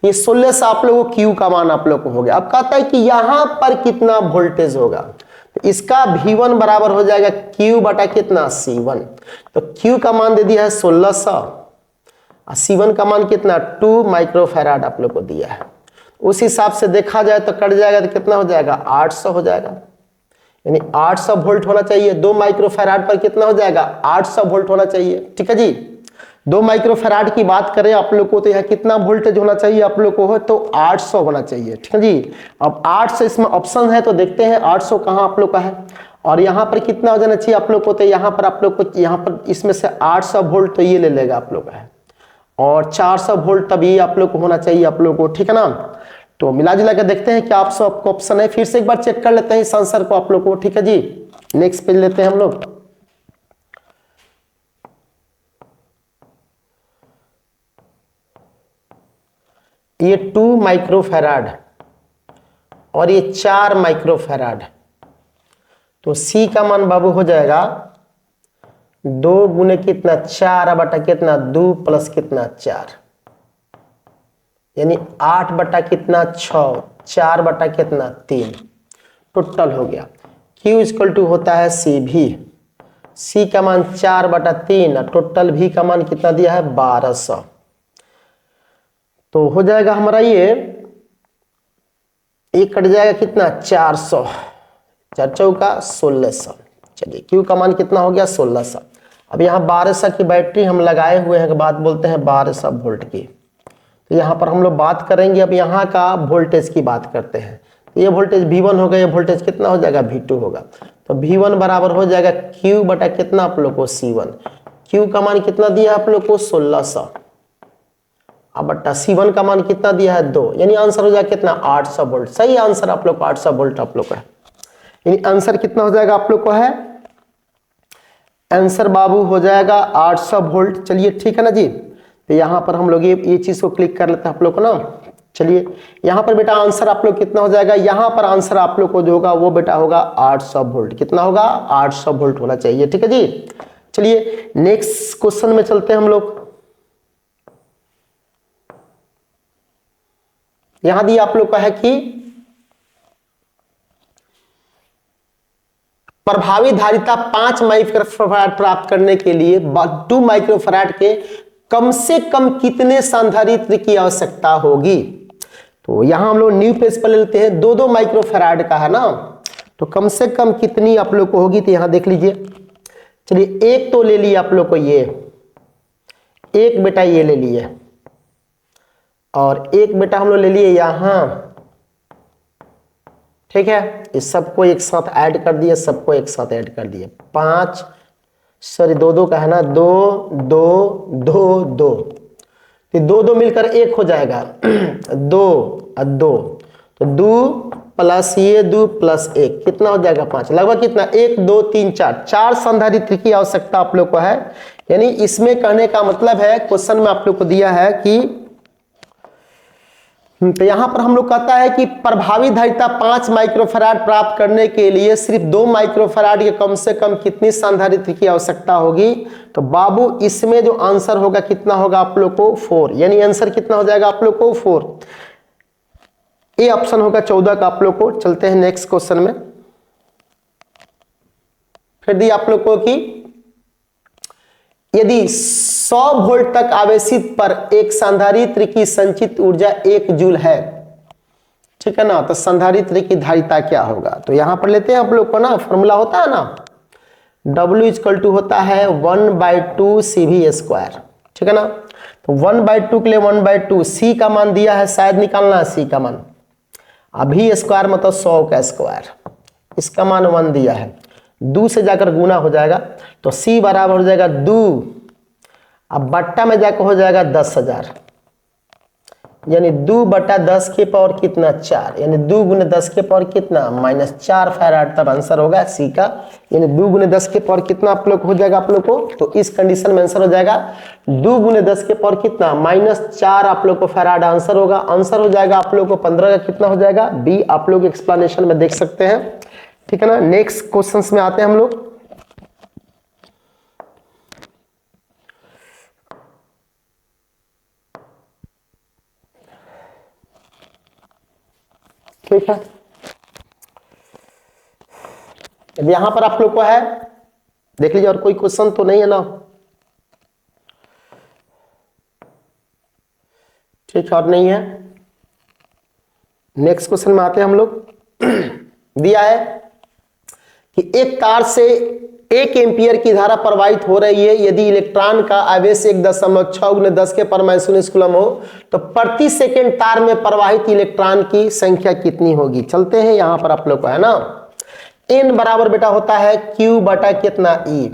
ये 1600 आप लोगों को Q का मान आप लोग को हो गया। अब कहता है कि यहां पर कितना वोल्टेज होगा, तो इसका V1 बराबर हो जाएगा Q बटा कितना C1, तो Q का मान दे दिया है 1600 और C1 का मान कितना 2 माइक्रोफैराड आप लोग को दिया है। उस हिसाब से देखा जाए तो कट जाएगा तो कितना हो जाएगा 800 हो जाएगा, यानी 800 वोल्ट होना चाहिए, 2 माइक्रोफैराड पर कितना हो जाएगा 800 वोल्ट होना चाहिए, ठीक है जी। 2 माइक्रोफैराड की बात करें आप लोग को तो यहाँ कितना वोल्टेज होना चाहिए आप लोग को, हो तो 800 होना चाहिए, ठीक है जी। अब 800 इसमें ऑप्शन है तो देखते हैं 800 कहाँ आप लोग का है, और यहाँ पर कितना हो जाना चाहिए आप लोग को, तो यहाँ पर आप लोग को, यहाँ पर इसमें से 800 वोल्ट तो ये ले लेगा आप लोग का है, और 400 वोल्ट तब ये आप लोग को होना चाहिए आप लोग को, ठीक है ना। तो मिला जुला के देखते हैं क्या आपको ऑप्शन है, फिर से एक बार चेक कर लेते हैं इस आंसर को आप लोग को, ठीक है जी। नेक्स्ट पेज लेते हैं हम लोग, ये 2 माइक्रोफैराड और ये 4 माइक्रोफैराड, तो C का मान बाबू हो जाएगा 2 गुने कितना 4 बटा कितना 2 प्लस कितना 4, यानी 8 बटा कितना 6, 4 बटा कितना 3, टोटल हो गया। Q इक्वल टू होता है CV, C का मान 4 बटा 3 और टोटल V का मान कितना दिया है 1200, तो हो जाएगा हमारा ये एक कट जाएगा कितना 400, 4 चौका 1600, चलिए Q का मान कितना हो गया 1600। अब यहाँ 1200 की बैटरी हम लगाए हुए हैं, बात बोलते हैं 1200 वोल्ट की, तो यहाँ पर हम लोग बात करेंगे अब यहाँ का वोल्टेज की बात करते हैं। तो ये वोल्टेज V1 होगा, ये वोल्टेज कितना हो जाएगा V2 होगा। तो V1 बराबर हो जाएगा Q बटा कितना आप लोग को C1। Q का मान कितना दिया आप लोग को 1600, अब बट्टा C1 का मान कितना दिया है 2, यानी आंसर हो जाएगा कितना 800 वोल्ट। सही आंसर आप लोग को 800 वोल्ट आप लोग का है, यानी आंसर कितना हो जाएगा आप लोग को है, आंसर बाबू हो जाएगा 800 वोल्ट। चलिए ठीक है ना जी। तो यहाँ पर हम लोग ये चीज को क्लिक कर लेते हैं आप लोग को ना। चलिए यहाँ पर बेटा आंसर आप लोग कितना हो जाएगा, यहाँ पर आंसर आप लोग को जो होगा वो बेटा होगा 800 वोल्ट। कितना होगा 800 वोल्ट होना चाहिए। ठीक है जी। चलिए नेक्स्ट क्वेश्चन में चलते हैं हम लोग। यहां दिया आप लोग का है कि प्रभावी धारिता 5 माइक्रोफैराड प्राप्त करने के लिए 2 माइक्रोफैराड के कम से कम कितने संधारित्र की आवश्यकता होगी। तो यहां हम लोग न्यू पेज पर लेते हैं, 2 माइक्रोफैराड का है ना, तो कम से कम कितनी आप लोग को होगी। तो यहां देख लीजिए। चलिए एक तो ले लिया आप लोग को ये, एक बेटा ये ले लिए, और एक बेटा हम लोग ले लिए यहां। ठीक है, इस सबको एक साथ ऐड कर दिए, सबको एक साथ ऐड कर दिए। 5 सॉरी 2 का है ना, 2 2 2 2, तो 2 मिलकर 1 हो जाएगा 2 और 2, तो 2 प्लस ये 2 प्लस 1 कितना हो जाएगा 5, लगभग कितना 1 2 3 4 संधारित्र की आवश्यकता आप लोग को है। यानी इसमें कहने का मतलब है, क्वेश्चन में आप लोग को दिया है कि, तो यहां पर हम लोग कहता है कि प्रभावी धारिता 5 माइक्रोफैराड प्राप्त करने के लिए सिर्फ 2 माइक्रोफैराड के कम से कम कितनी संधारित्र की आवश्यकता होगी। तो बाबू इसमें जो आंसर होगा कितना होगा आप लोग को 4, यानी आंसर कितना हो जाएगा आप लोग को 4। ये ऑप्शन होगा 14 का आप लोग को। चलते हैं नेक्स्ट क्वेश्चन में। फिर दिया आप लोग को कि यदि 100 वोल्ट तक आवेशित पर एक संधारित्र की संचित ऊर्जा 1 जूल है, ठीक है ना, तो संधारित्र की धारिता क्या होगा। तो यहां पर लेते हैं आप लोग को ना, फॉर्मूला होता है ना, W इक्वल टू होता है 1/2 CV²। ठीक है ना, तो 1/2 के लिए 1/2, C का मान दिया है, शायद निकालना है C का मान। अभी स्क्वायर मतलब 100 का स्क्वायर, इसका मान 1 दिया है, 2 से जाकर गुना हो जाएगा, तो C बराबर हो जाएगा 2, अब बट्टा में जाकर हो जाएगा 10,000, यानी 2/10 के पावर कितना 4, यानी 2 गुने 10 के पावर कितना -4 फैराड, तब आंसर होगा C का। यानी 2 गुने 10 के पावर कितना आप लोग हो जाएगा आप लोग को, तो इस कंडीशन में आंसर हो जाएगा 2 गुने 10 के पावर कितना -4 आप लोग को फैराड आंसर होगा। आंसर हो जाएगा आप लोग को 15 का कितना हो जाएगा B, आप लोग एक्सप्लेनेशन में देख सकते हैं। ठीक है ना, नेक्स्ट क्वेश्चंस में आते हैं हम लोग। ठीक है, यहां पर आप लोग को है, देख लीजिए, और कोई क्वेश्चन तो नहीं है ना। ठीक है, और नहीं है। नेक्स्ट क्वेश्चन में आते हैं हम लोग। दिया है कि एक तार से 1 एम्पियर की धारा प्रवाहित हो रही है, यदि इलेक्ट्रॉन का आवेश 1.6 गुने 10 के पावर -19 कूलम हो, तो प्रति सेकंड तार में प्रवाहित इलेक्ट्रॉन की संख्या कितनी होगी। चलते हैं यहां पर आप लोग को है ना, N बराबर बेटा होता है Q बटा कितना E,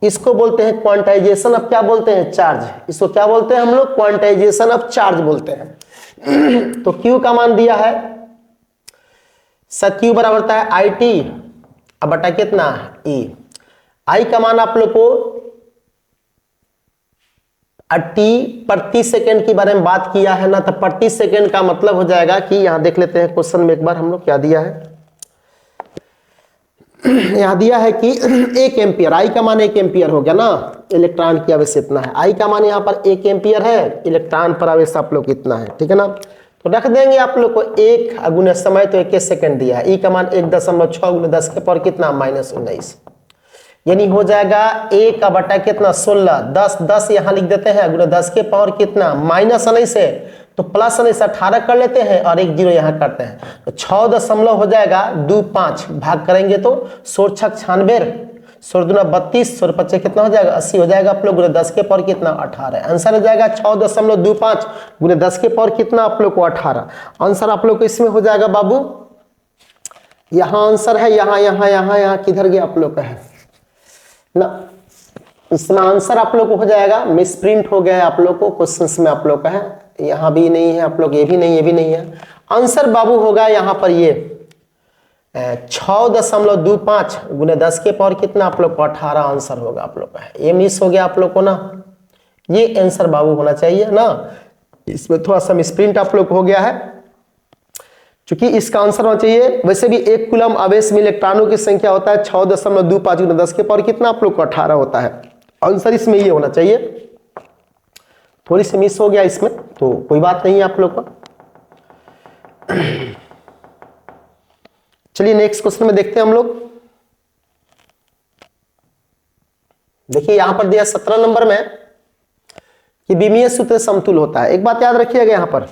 इसको बोलते हैं क्वांटाइजेशन ऑफ क्या बोलते हैं चार्ज, इसको क्या बोलते हैं हम लोग क्वांटाइजेशन ऑफ चार्ज बोलते हैं। तो Q का मान दिया है, Q बराबर होता है IT अब बटा कितना E, I का मान आप लोग को T प्रति सेकंड के बारे में बात किया है ना, तो प्रति सेकंड का मतलब हो जाएगा कि यहां देख लेते हैं क्वेश्चन में एक बार हम लोग क्या दिया है। यहां दिया है कि 1 एम्पियर, I का मान 1 एम्पियर हो गया ना, इलेक्ट्रॉन की आवेश इतना है, I का मान यहां पर 1 एम्पियर है, इलेक्ट्रॉन पर आवेश आप लोग इतना है। ठीक है ना, तो रख देंगे आप लोग को 1 गुने समय, तो 1 सेकंड दिया है, E का मान 1.6 गुने 10 के पावर कितना -19, यानी हो जाएगा 1 का बटा कितना 16, 10 यहां लिख देते हैं, गुने 10 के पावर कितना -19 है, तो +19 18 कर लेते हैं, और 1 0 यहां करते हैं, तो 6 दशमलव हो जाएगा 25, भाग करेंगे तो 16 96, 16 दूना 32, 16 पच्चे कितना हो जाएगा 80 हो जाएगा आप लोग, गुने 10 के पावर कितना 18। आंसर हो जाएगा 6.25 गुने 10 के पावर कितना आप लोग को 18। आंसर आप लोग को इसमें हो जाएगा बाबू, यहाँ आंसर है, यहाँ किधर गया आप लोग का है ना, इसमें आंसर आप लोग को हो जाएगा, मिस प्रिंट हो गया है आप लोग को क्वेश्चंस में आप लोग का है, यहाँ भी नहीं है आप लोग, ये भी नहीं, ये भी नहीं है। आंसर बाबू होगा यहाँ पर ये 6.25 गुने 10 के पावर कितना आप लोग को 18 आंसर होगा आप लोग का है। ये मिस हो गया आप लोग को ना, ये आंसर बाबू होना चाहिए ना, इसमें थोड़ा सा मिसप्रिंट आप लोग को हो गया है, क्योंकि इसका आंसर होना चाहिए। वैसे भी 1 कूलम आवेश में इलेक्ट्रॉनों की संख्या होता है 6.25 गुने 10 के पावर कितना आप लोग को 18 होता है। आंसर इसमें ये होना चाहिए, थोड़ी सी मिस हो गया इसमें, तो कोई बात नहीं है आप लोग का। चलिए नेक्स्ट क्वेश्चन में देखते हैं हम लोग। देखिए यहां पर दिया 17 नंबर में कि विमीय सूत्र समतुल होता है। एक बात याद रखिएगा, यहां पर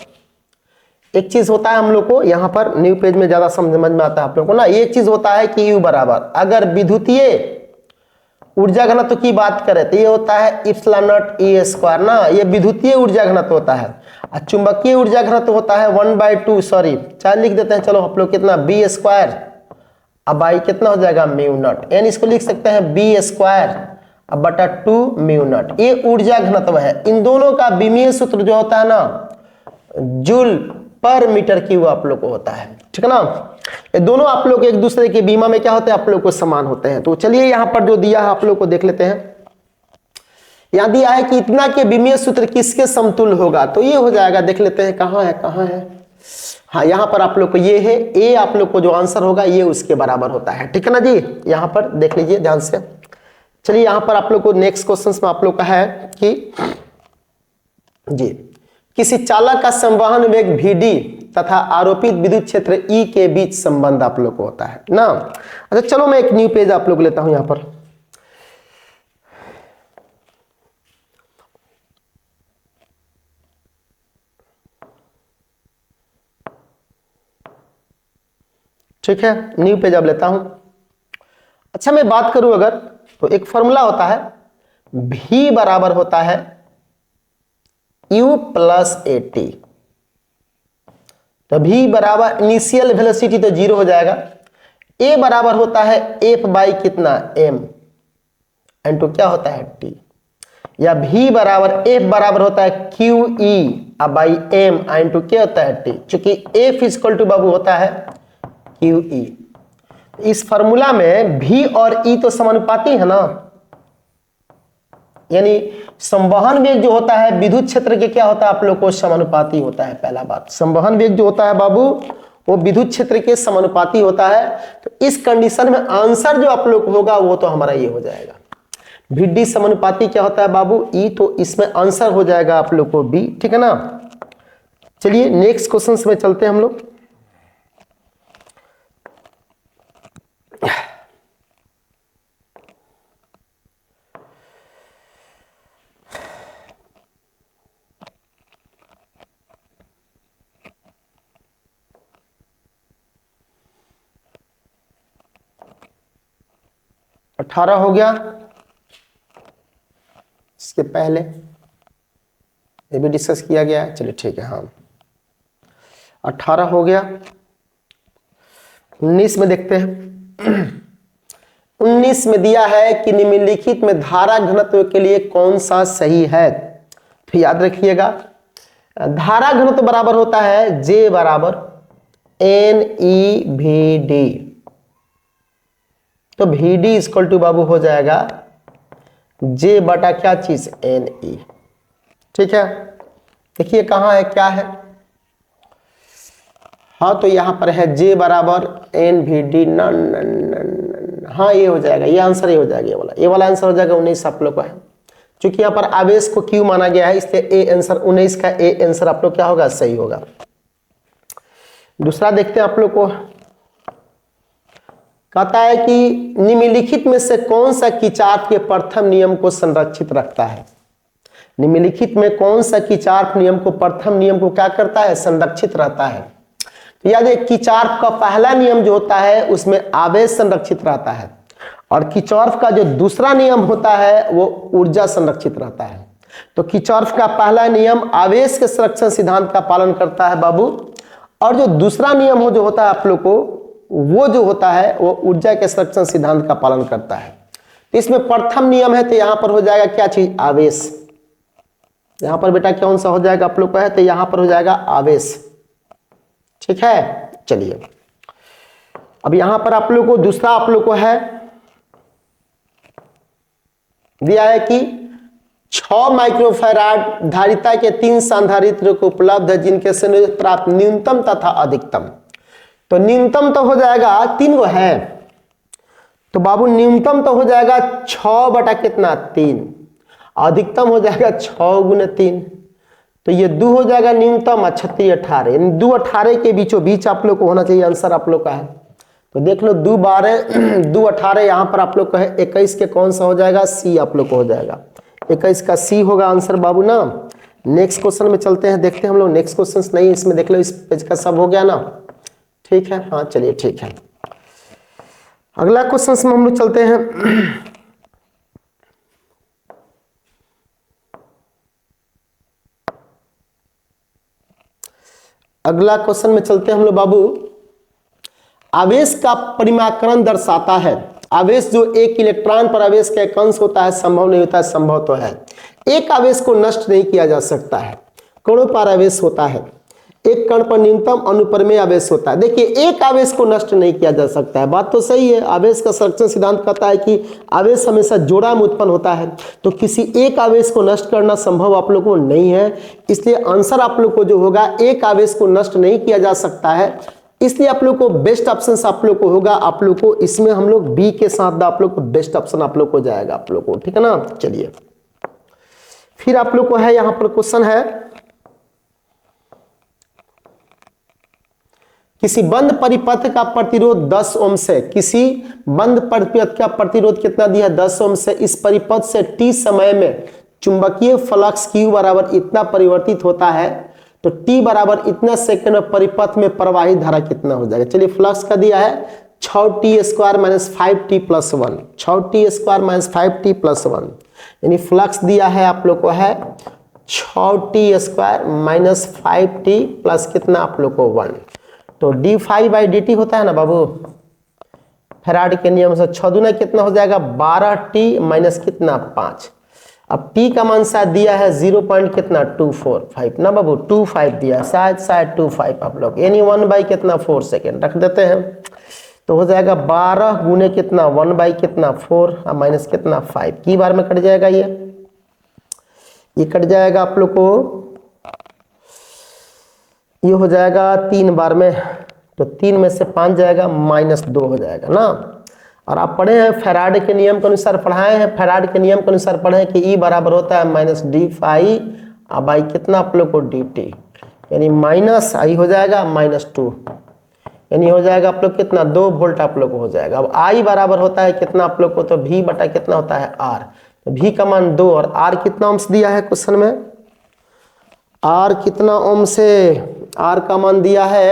एक चीज होता है हम लोग को, यहां पर न्यू पेज में ज्यादा समझ में आता है आप लोग को ना, एक चीज होता है कि U बराबर, अगर विद्युतीय ऊर्जा घनत्व की बात करें तो ये होता है इप्सिलॉन नॉट E स्क्वायर ना, ये विद्युतीय ऊर्जा घनत्व होता है, और चुंबकीय ऊर्जा घनत्व होता है 1/2, सॉरी चाहे लिख देते हैं, चलो आप लोग कितना B स्क्वायर, अब बाई कितना हो जाएगा म्यू नॉट, यानी इसको लिख सकते हैं B स्क्वायर अब बटा 2 म्यू नॉट। ये ऊर्जा घनत्व है, इन दोनों का विमीय सूत्र जो होता है ना जूल पर मीटर क्यूब आप लोग को होता है, ठीक है ना। ये दोनों आप लोग एक दूसरे के बीमा में क्या होते हैं आप लोग को समान होते हैं। तो चलिए यहां पर जो दिया है आप लोग को देख लेते हैं। यहां दिया है कि इतना के विमीय सूत्र किसके समतुल्य होगा, तो ये हो जाएगा, देख लेते हैं कहां है, हाँ यहां पर आप लोग को ये है, ए आप लोग को जो आंसर होगा ये उसके बराबर होता है, ठीक है ना जी। यहां पर देख लीजिए ध्यान से। चलिए यहां पर आप लोग को नेक्स्ट क्वेश्चन में आप लोग का है कि जी किसी चालक का संवहन वेग Vd तथा आरोपित विद्युत क्षेत्र E के बीच संबंध आप लोग को होता है ना। अच्छा चलो मैं एक न्यू पेज आप लोग लेता हूं यहां पर। ठीक है न्यू पेज अब लेता हूं। अच्छा मैं बात करूं अगर, तो एक फॉर्मूला होता है, V बराबर होता है U प्लस AT। तो V बराबर इनिशियल वेलोसिटी तो 0 हो जाएगा, A बराबर होता है F बाई कितना M एंड तो क्या होता है T, या V बराबर F बराबर होता है QE अब बाई M एंड तो क्या होता है T, चूंकि F इक्वल टू बाबू होता है QE। इस फॉर्मूला में V और E तो समानुपाती है ना, यानी संवहन वेग जो होता है विद्युत क्षेत्र के क्या होता है आप लोग को समानुपाती होता है। पहला बात, संवहन वेग जो होता है बाबू वो विद्युत क्षेत्र के समानुपाती होता है। तो इस कंडीशन में आंसर जो आप लोग होगा वो तो हमारा ये हो जाएगा, Vd समानुपाती क्या होता है बाबू E, तो इसमें आंसर हो जाएगा आप लोग को B, ठीक है ना। चलिए नेक्स्ट क्वेश्चन में चलते हैं हम लोग। अठारह हो गया, इसके पहले ये भी डिस्कस किया गया है, चलिए ठीक है। हाँ 18 हो गया। 19 में देखते हैं। 19 में दिया है कि निम्नलिखित में धारा घनत्व के लिए कौन सा सही है। तो याद रखिएगा धारा घनत्व बराबर होता है J बराबर NEVD। तो Vd इक्वल टू बाबू हो जाएगा J बटा क्या चीज NE, ठीक है। देखिए कहां है क्या है, हाँ तो यहां पर है J बराबर NVD न, हाँ ये हो जाएगा, ये आंसर ये हो जाएगा, ये वाला आंसर हो जाएगा 19 आप लोग का है। क्योंकि यहाँ पर आवेश को Q माना गया है इसलिए ए आंसर 19 का ए आंसर आप लोग क्या होगा सही होगा। दूसरा देखते हैं आप लोग को, कहता है कि निम्नलिखित में से कौन सा किचार्फ के प्रथम नियम को संरक्षित रखता है। निम्नलिखित में कौन सा किचार्फ नियम को प्रथम नियम को क्या करता है संरक्षित रहता है। तो याद है किचार्फ का पहला नियम जो होता है उसमें आवेश संरक्षित रहता है, और किरचॉफ का जो दूसरा नियम होता है वो ऊर्जा संरक्षित रहता है। तो किरचॉफ का पहला नियम आवेश के संरक्षण सिद्धांत का पालन करता है बाबू, और जो दूसरा नियम हो जो होता है आप लोग को, वो जो होता है वो ऊर्जा के संरक्षण सिद्धांत का पालन करता है। तो इसमें प्रथम नियम है तो यहां पर हो जाएगा क्या चीज, आवेश। यहां पर बेटा कौन सा हो जाएगा आप लोग का है, तो यहां पर हो जाएगा आवेश। ठीक है, चलिए अब यहां पर आप लोग को दूसरा आप लोग को है दिया है कि 6 माइक्रोफैराड धारिता के 3 संधारित्र को उपलब्ध है जिनके संयोजन प्राप्त न्यूनतम तथा अधिकतम। तो न्यूनतम तो हो जाएगा 3 गो है, तो बाबू न्यूनतम तो हो जाएगा 6 बटा कितना 3, अधिकतम हो जाएगा 6 गुने 3, तो ये 2 हो जाएगा न्यूनतम, 36 18, यानी 2 18 के बीचों बीच आप लोग को होना चाहिए आंसर आप लोग का है। तो देख लो 2 12 2 18 यहां पर आप लोग का है 21 के कौन सा हो जाएगा, सी आप लोग को हो जाएगा, 21 का सी होगा आंसर बाबू ना। नेक्स्ट क्वेश्चन में चलते हैं, देखते हैं हम लोग नेक्स्ट क्वेश्चन नहीं, इसमें देख लो इस पेज का सब हो गया ना, ठीक है, हाँ चलिए ठीक है। अगला क्वेश्चन में हम लोग चलते हैं। अगला क्वेश्चन में चलते हैं हम लोग बाबू। आवेश का परिमाकरण दर्शाता है। आवेश जो एक इलेक्ट्रॉन पर आवेश का एक अंश होता है, संभव नहीं होता है, संभव तो है। एक आवेश को नष्ट नहीं किया जा सकता है, कणों पर आवेश होता है। एक कण पर न्यूनतम अनुप्रमेय आवेश होता है। देखिए एक आवेश को नष्ट नहीं किया जा सकता है, बात तो सही है। आवेश का संरक्षण सिद्धांत कहता है कि आवेश हमेशा जोड़ा में उत्पन्न होता है, तो किसी एक आवेश को नष्ट करना संभव आप लोग को नहीं है। इसलिए आंसर आप लोग को जो होगा, एक आवेश को नष्ट नहीं किया जा सकता है, इसलिए आप लोग को बेस्ट ऑप्शन आप लोग को होगा, आप लोग को इसमें हम लोग बी के साथ आप लोग को बेस्ट ऑप्शन आप लोग को जाएगा आप लोग को, ठीक है ना। चलिए फिर आप लोग को है यहां पर क्वेश्चन है, किसी बंद परिपथ का प्रतिरोध 10 ओम से, किसी बंद परिपथ का प्रतिरोध कितना दिया है 10 ओम से, इस परिपथ से t समय में चुंबकीय फ्लक्स Q बराबर इतना परिवर्तित होता है, तो t बराबर इतना सेकंड में परिपथ में प्रवाहित धारा कितना हो जाएगा। चलिए फ्लक्स का दिया है 6t square minus 5t plus 1, 6t square minus 5t plus 1, यानी फ्लक्स दिया है आप लोग को है 6t square minus 5t plus कितना आप लोग को 1, तो d5/dt होता है ना बाबू, फैराड के नियम से 6 दूना कितना हो जाएगा 12t माइनस कितना 5। अब t का मान शायद दिया है 0 पॉइंट कितना 245 ना बाबू, 25 दिया शायद 25 आप लोग, यानी 1 कितना 4 सेकेंड रख देते हैं, तो हो जाएगा 12 गुने कितना 1 कितना 4 माइनस कितना 5 की बार में कट जाएगा, ये कट जाएगा आप लोग को, ये हो जाएगा 3 बार में, तो 3 में से 5 जाएगा -2 हो जाएगा ना। और आप पढ़े हैं फैराड के नियम के अनुसार, पढ़ाए हैं फैराड के नियम के अनुसार पढ़े हैं कि E बराबर होता है -d∅ बाई कितना आप लोग को dt, यानी माइनस I हो जाएगा -2, यानी हो जाएगा आप लोग कितना 2 वोल्ट आप लोग को हो जाएगा। अब I बराबर होता है कितना आप लोग को, तो V बटा कितना होता है R, तो V का मान 2 और R कितना ओम्स दिया है क्वेश्चन में, R कितना ओम से, R का मान दिया है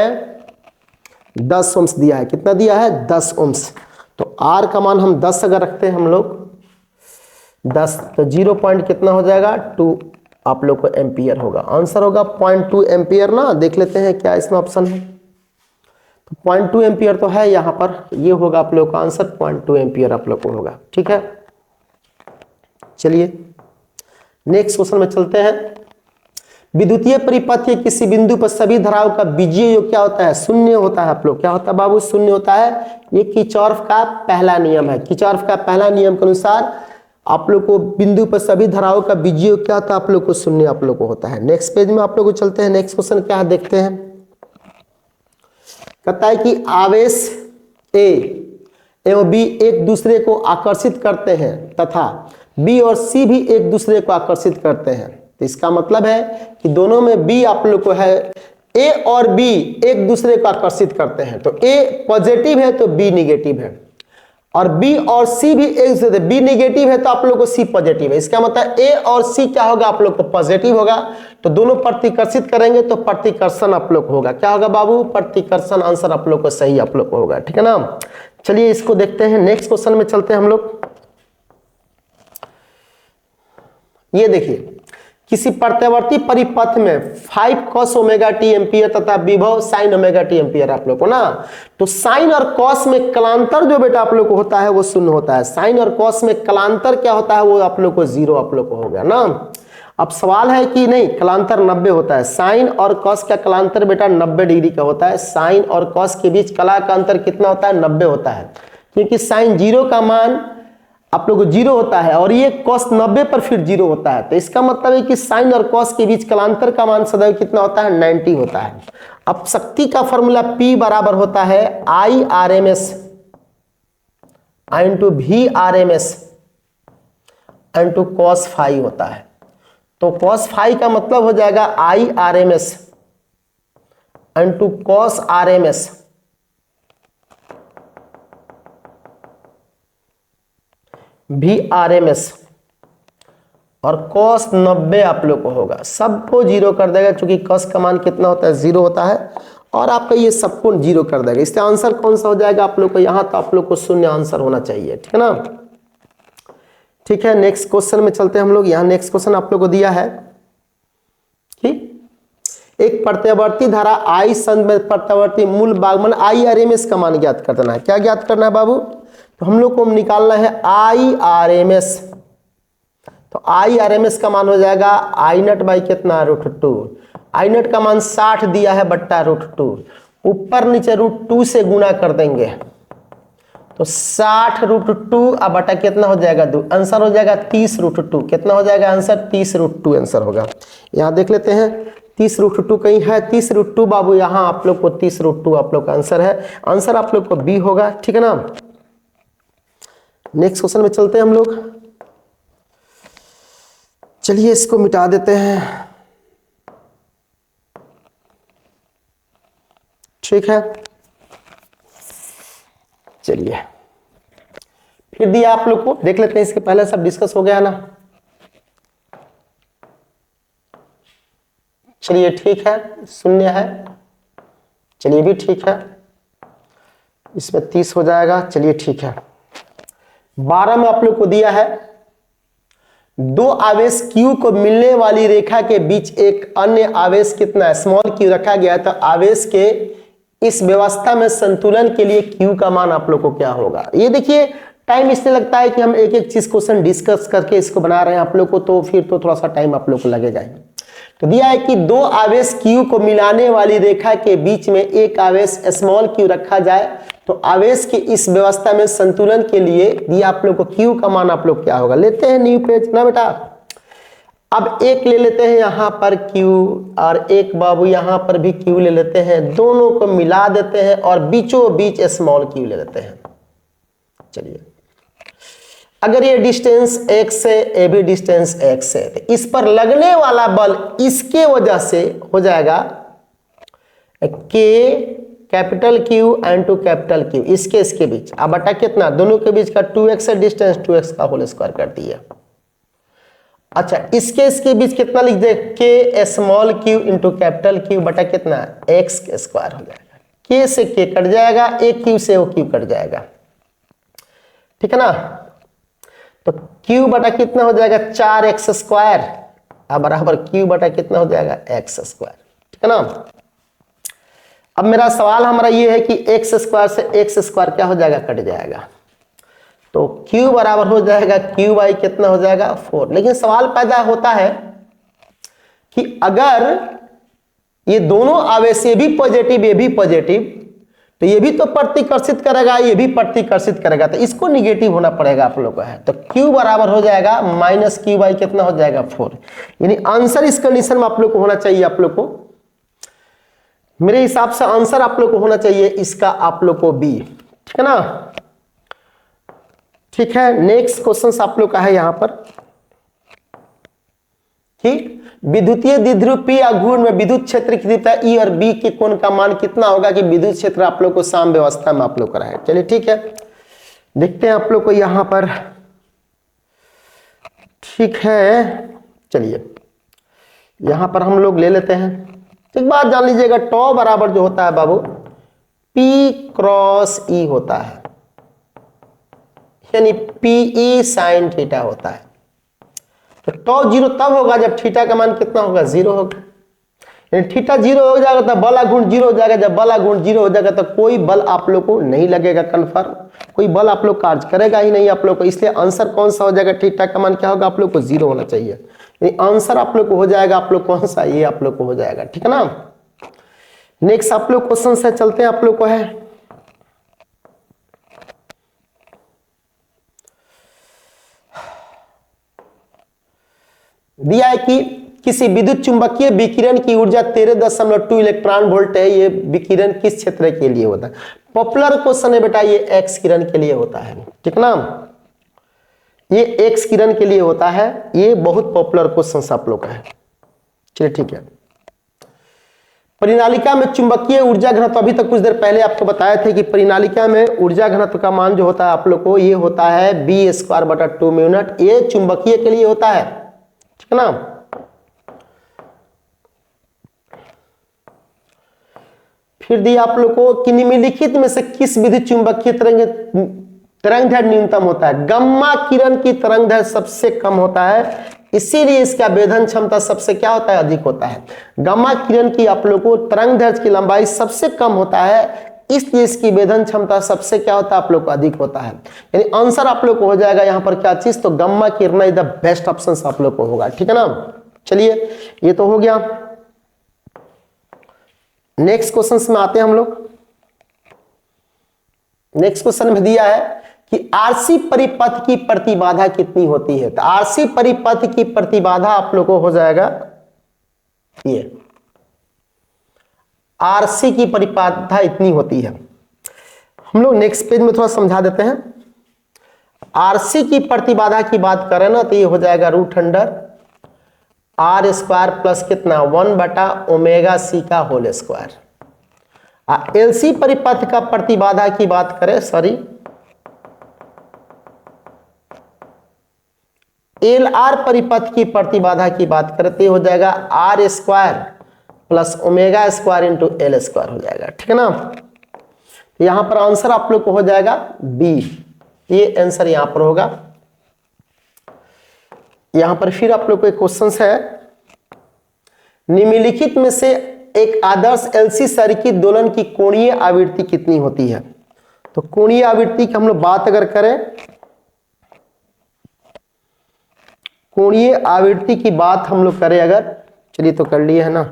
10 ओम्स दिया है, कितना दिया है 10 ओम्स, तो R का मान हम 10 अगर रखते हैं हम लोग 10, तो 0 पॉइंट कितना हो जाएगा 2 आप लोग को एम्पियर होगा, आंसर होगा 0.2 एम्पियर ना। देख लेते हैं क्या इसमें ऑप्शन है, तो 0.2 एम्पियर तो है यहाँ पर, ये होगा आप लोग का आंसर 0.2 एम्पियर आप लोग को होगा, ठीक है। चलिए नेक्स्ट क्वेश्चन में चलते हैं। विद्युतीय परिपथ के किसी बिंदु पर सभी धाराओं का बीजीय योग क्या होता है, शून्य होता है आप लोग, क्या होता है बाबू, शून्य होता है। ये किरचॉफ का पहला नियम है। किरचॉफ का पहला नियम के अनुसार आप लोग को बिंदु पर सभी धाराओं का बीजीय योग क्या होता है, आप लोग को शून्य आप लोग को होता है। नेक्स्ट पेज में आप लोग को चलते हैं, नेक्स्ट क्वेश्चन क्या है देखते हैं। कहता है कि आवेश A एवं B एक दूसरे को आकर्षित करते हैं तथा B और C भी एक दूसरे को आकर्षित करते हैं, तो इसका मतलब है कि दोनों में B आप लोग को है, A और B एक दूसरे को आकर्षित करते हैं, तो A पॉजिटिव है तो B निगेटिव है, और बी और सी भी एक से, बी नेगेटिव है तो आप लोग को सी पॉजिटिव है। इसका मतलब ए और सी क्या होगा, आप लोग को पॉजिटिव होगा, तो दोनों प्रतिकर्षित करेंगे तो प्रतिकर्षण आप लोग को होगा। क्या होगा बाबू, प्रतिकर्षण। आंसर आप लोग को सही आप लोग को होगा, ठीक है ना। चलिए इसको देखते हैं, नेक्स्ट क्वेश्चन में चलते हैं हम लोग। ये देखिए, किसी प्रत्यावर्ती परिपथ में 5 cos ओमेगा टी एम्पियर तथा विभव sin ओमेगा टी एम्पियर आप लोग को ना, तो साइन और कॉस में कलांतर जो बेटा आप लोग को होता है वो शून्य होता है। साइन और कॉस में कलांतर क्या होता है, वो आप लोग को 0 आप लोग को हो गया ना। अब सवाल है कि नहीं, कलांतर 90 होता है। साइन और कॉस का कलांतर बेटा 90 डिग्री का होता है। साइन और कॉस के बीच कला का अंतर कितना होता है, 90 होता है, क्योंकि साइन 0 का मान आप लोग को 0 होता है और ये cos 90 पर फिर 0 होता है। तो इसका मतलब है कि साइन और cos के बीच कलांतर का मान सदैव कितना होता है, 90 होता है। अब शक्ति का फॉर्मूला P बराबर होता है I RMS into V RMS into cos phi होता है। तो cos फाई का मतलब हो जाएगा I RMS into cos RMS भी RMS और cos 90 आप लोग को होगा, सबको 0 कर देगा, क्योंकि cos का मान कितना होता है, 0 होता है, और आपका ये सबको 0 कर देगा। इससे आंसर कौन सा हो जाएगा आप लोग को, यहां तो आप लोग को शून्य आंसर होना चाहिए, ठीक है ना। ठीक है, नेक्स्ट क्वेश्चन में चलते हैं हम लोग। यहां नेक्स्ट क्वेश्चन आप लोग को दिया है कि एक प्रत्यावर्ती धारा I संध में प्रत्यावर्ती मूल भागफल I RMS का मान ज्ञात कर देना है। क्या ज्ञात करना है बाबू, तो हम लोग को निकालना है I RMS। तो I RMS का मान हो जाएगा I नट बाई कितना, √2। I नट का मान 60 दिया है बट्टा √2, ऊपर नीचे √2 से गुना कर देंगे तो 60 √2 अब बटा कितना हो जाएगा, 2। आंसर हो जाएगा 30 √2। कितना हो जाएगा आंसर, 30 √2 आंसर होगा। यहाँ देख लेते हैं 30 √2 कहीं है, 30 √2 बाबू, यहाँ आप लोग को 30 √2 आप लोग का आंसर है। आंसर आप लोग को बी होगा, ठीक है ना। नेक्स्ट क्वेश्चन में चलते हैं हम लोग। चलिए इसको मिटा देते हैं, ठीक है। चलिए फिर दिया आप लोग को, देख लेते हैं, इसके पहले सब डिस्कस हो गया ना। चलिए ठीक है, शून्य है, चलिए भी ठीक है, इसमें 30 हो जाएगा। चलिए ठीक है, 12 में आप लोग को दिया है 2 आवेश Q को मिलने वाली रेखा के बीच एक अन्य आवेश कितना है, स्मॉल q रखा गया है। तो आवेश के इस व्यवस्था में संतुलन के लिए Q का मान आप लोग को क्या होगा। ये देखिए टाइम इसलिए लगता है कि हम एक एक चीज क्वेश्चन डिस्कस करके इसको बना रहे हैं आप लोग को, तो फिर तो थोड़ा सा टाइम आप लोग को लगेगा। तो दिया है कि 2 आवेश Q को मिलाने वाली रेखा के बीच में एक आवेश स्मॉल q रखा जाए, तो आवेश की इस व्यवस्था में संतुलन के लिए दिया आप लोग को Q का मान आप लोग क्या होगा। लेते हैं न्यू पेज ना बेटा। अब एक ले लेते हैं यहां पर Q और एक बाबू यहां पर भी Q ले लेते हैं, दोनों को मिला देते हैं और बीचों बीच स्मॉल q ले लेते हैं। चलिए, अगर ये डिस्टेंस x है, ये भी डिस्टेंस x है, तो इस पर लगने वाला बल इसके वजह से हो जाएगा K capital Q and two capital Q, इसके बीच। अब बटा कितना, दोनों के बीच का 2x है डिस्टेंस, 2x का होल स्क्वायर कर दिया। अच्छा, इसके बीच कितना लिख दे, K small q into capital Q बटा कितना, x के स्क्वायर हो जाएगा। K से K कट जाएगा, एक Q से वो Q कट जाएगा, ठीक है ना। तो Q बटा कितना हो जाएगा, 4x स्क्वायर, अब बराबर Q बटा कितना हो जाएगा, x स्क्वायर, ठीक है ना। अब मेरा सवाल हमारा ये है कि x स्क्वायर से x स्क्वायर क्या हो जाएगा, कट जाएगा, तो Q बराबर हो जाएगा Q बाई कितना हो जाएगा, 4। लेकिन सवाल पैदा होता है कि अगर ये दोनों आवेश, ये भी पॉजिटिव ये भी पॉजिटिव, तो ये भी तो प्रतिकर्षित करेगा, ये भी प्रतिकर्षित करेगा, तो इसको निगेटिव होना पड़ेगा आप लोग को है। तो Q बराबर हो जाएगा माइनस Q बाई कितना हो जाएगा, 4। यानी आंसर इस कंडीशन में आप लोग को होना चाहिए, आप लोग को मेरे हिसाब से आंसर आप लोग को होना चाहिए इसका आप लोग को बी, ठीक है ना। ठीक है, नेक्स्ट क्वेश्चन आप लोग का है यहां पर कि विद्युतीय द्विध्रुव P या घूर्ण में विद्युत क्षेत्र की तीव्रता E और B के कोण का मान कितना होगा कि विद्युत क्षेत्र आप लोग को साम व्यवस्था में आप लोग कराए। चलिए ठीक है, देखते हैं आप लोग को यहां पर, ठीक है। चलिए यहां पर हम लोग ले लेते हैं। एक बात जान लीजिएगा, टॉ बराबर जो होता है बाबू P क्रॉस E होता है, यानी PE साइन थीटा होता है। तो टॉ जीरो तब होगा जब थीटा का मान कितना होगा, जीरो होगा। यानी थीटा जीरो हो जाएगा तो बला गुण जीरो हो जाएगा। जब बला गुण जीरो हो जाएगा तो कोई बल आप लोग को नहीं लगेगा, कन्फर्म कोई बल आप लोग कार्य करेगा ही नहीं आप लोग को। इसलिए आंसर कौन सा हो जाएगा, थीटा का मान क्या होगा, आप लोग को जीरो होना चाहिए। यानी आंसर आप लोग को हो जाएगा, आप लोग कौन सा, ये आप लोग को हो जाएगा, ठीक है ना। नेक्स्ट आप लोग क्वेश्चन से चलते हैं। आप लोग को है दिया है कि किसी विद्युत चुंबकीय विकिरण की ऊर्जा 13.2 इलेक्ट्रॉन वोल्ट है। ये विकिरण किस क्षेत्र के लिए होता है। पॉपुलर क्वेश्चन है बेटा, ये एक्स किरण के लिए होता है, ठीक ना। ये एक्स किरण के लिए होता है। ये बहुत पॉपुलर क्वेश्चन आप लोग का है। चलिए ठीक है। परिनालिका में चुंबकीय ऊर्जा घनत्व, अभी तक कुछ देर पहले आपको बताए थे कि परिनालिका में ऊर्जा घनत्व का मान जो होता है आप लोग को, ये होता है b²/2 म्यू0। ये चुंबकीय के लिए होता है, ठीक है ना। फिर दिया आप लोग को कि निम्नलिखित में से किस विद्युत चुंबकीय तरंगदैर्घ्य न्यूनतम होता है। गम्मा किरण की तरंगदैर्घ्य सबसे कम होता है, इसीलिए इसका वेधन क्षमता सबसे क्या होता है, अधिक होता है। गम्मा किरण की आप लोग को तरंगदैर्घ्य की लंबाई सबसे कम होता है, इसलिए इसकी वेधन क्षमता सबसे क्या होता है, आप लोग को अधिक होता है। यानी आंसर आप लोग को हो जाएगा यहाँ पर क्या चीज, तो gamma Kiran is the best option आप लोग को होगा, ठीक है ना। चलिए ये तो हो गया। नेक्स्ट क्वेश्चन में आते हैं हम लोग। नेक्स्ट क्वेश्चन में दिया है कि आरसी परिपथ की प्रतिबाधा कितनी होती है। तो आरसी परिपथ की प्रतिबाधा आप लोग को हो जाएगा ये, आरसी की परिबाधा इतनी होती है। हम लोग नेक्स्ट पेज में थोड़ा समझा देते हैं। आरसी की प्रतिबाधा की बात करें ना, तो ये हो जाएगा √R² प्लस कितना 1/ω/c का होल स्क्वायर। एलसी परिपथ का प्रतिबाधा की बात करें, सॉरी एलआर परिपथ की प्रतिबाधा की बात करें तो हो जाएगा R² प्लस ω² इंटू L² हो जाएगा, ठीक है ना। यहां पर आंसर आप लोग को हो जाएगा बी, ये आंसर यहां पर होगा। यहां पर फिर आप लोग को एक क्वेश्चन है, निम्नलिखित में से एक आदर्श एलसी सर्किट दोलन की कोणीय आवृत्ति कितनी होती है। तो कोणीय आवृत्ति की हम लोग बात अगर करें, कोणीय आवृत्ति की बात हम लोग करें अगर, चलिए तो कर लिए है ना।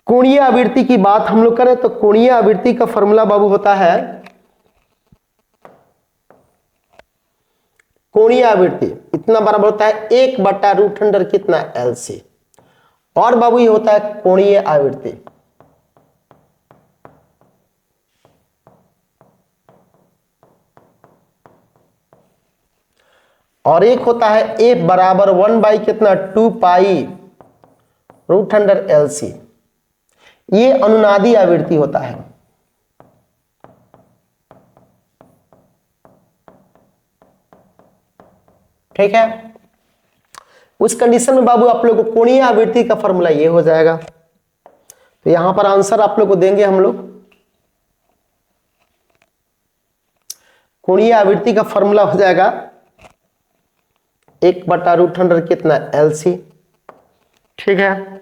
कोणीय आवृत्ति की बात हम लोग करें तो कोणीय आवृत्ति का फॉर्मूला बाबू होता है, कोणीय आवृत्ति इतना बराबर होता है 1/√अंडर कितना एलसी। और बाबू ये होता है कोणीय आवृत्ति, और एक होता है F बराबर 1 कितना 2 पाई √LC। ये अनुनादी आवृत्ति होता है। ठीक है, उस कंडीशन में बाबू आप लोग को कोणीय आवृत्ति का फॉर्मूला ये हो जाएगा। तो यहां पर आंसर आप लोग को देंगे हम लोग, कोणीय आवृत्ति का फॉर्मूला हो जाएगा 1/√अंडर कितना LC। ठीक है,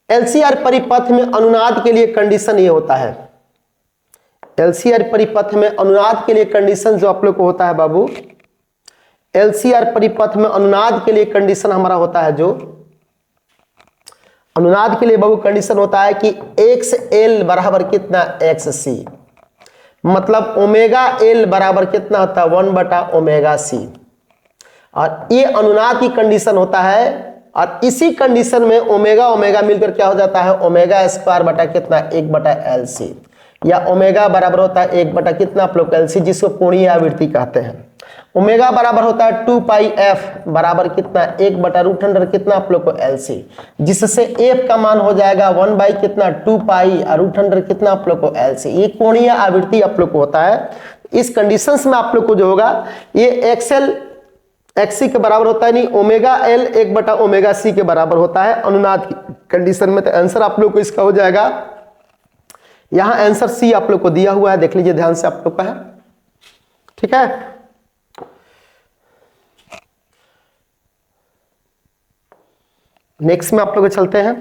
LCR परिपथ में अनुनाद के लिए कंडीशन ये होता है, LCR परिपथ में अनुनाद के लिए कंडीशन जो आप लोग को होता है बाबू, LCR परिपथ में अनुनाद के लिए कंडीशन हमारा होता है, जो अनुनाद के लिए बाबू कंडीशन होता है कि XL बराबर कितना XC, मतलब ओमेगा L बराबर कितना होता है 1/ω/c। और ये अनुनाद की कंडीशन होता है, और इसी कंडीशन में ओमेगा ओमेगा मिलकर क्या हो जाता है ω² बटा कितना 1/LC, या ओमेगा बराबर होता है 1 बटा कितना आप लोग LC, जिसको कोणीय आवृत्ति कहते हैं। ओमेगा बराबर होता है 2 पाई एफ बराबर कितना 1/√अंडर कितना आप लोग को LC, जिससे एफ का मान हो जाएगा 1 बाई कितना 2 पाई √अंडर कितना आप लोग को LC। ये कोणीय आवृत्ति आप लोग को होता है। इस कंडीशंस में आप लोग को जो होगा ये XL XC के बराबर होता है, नहीं ओमेगा L 1/ओमेगा C के बराबर होता है अनुनाद की कंडीशन में। तो आंसर आप लोग को इसका हो जाएगा, यहां आंसर C आप लोग को दिया हुआ है, देख लीजिए ध्यान से आप लोग का है, ठीक है। नेक्स्ट में आप लोग चलते हैं।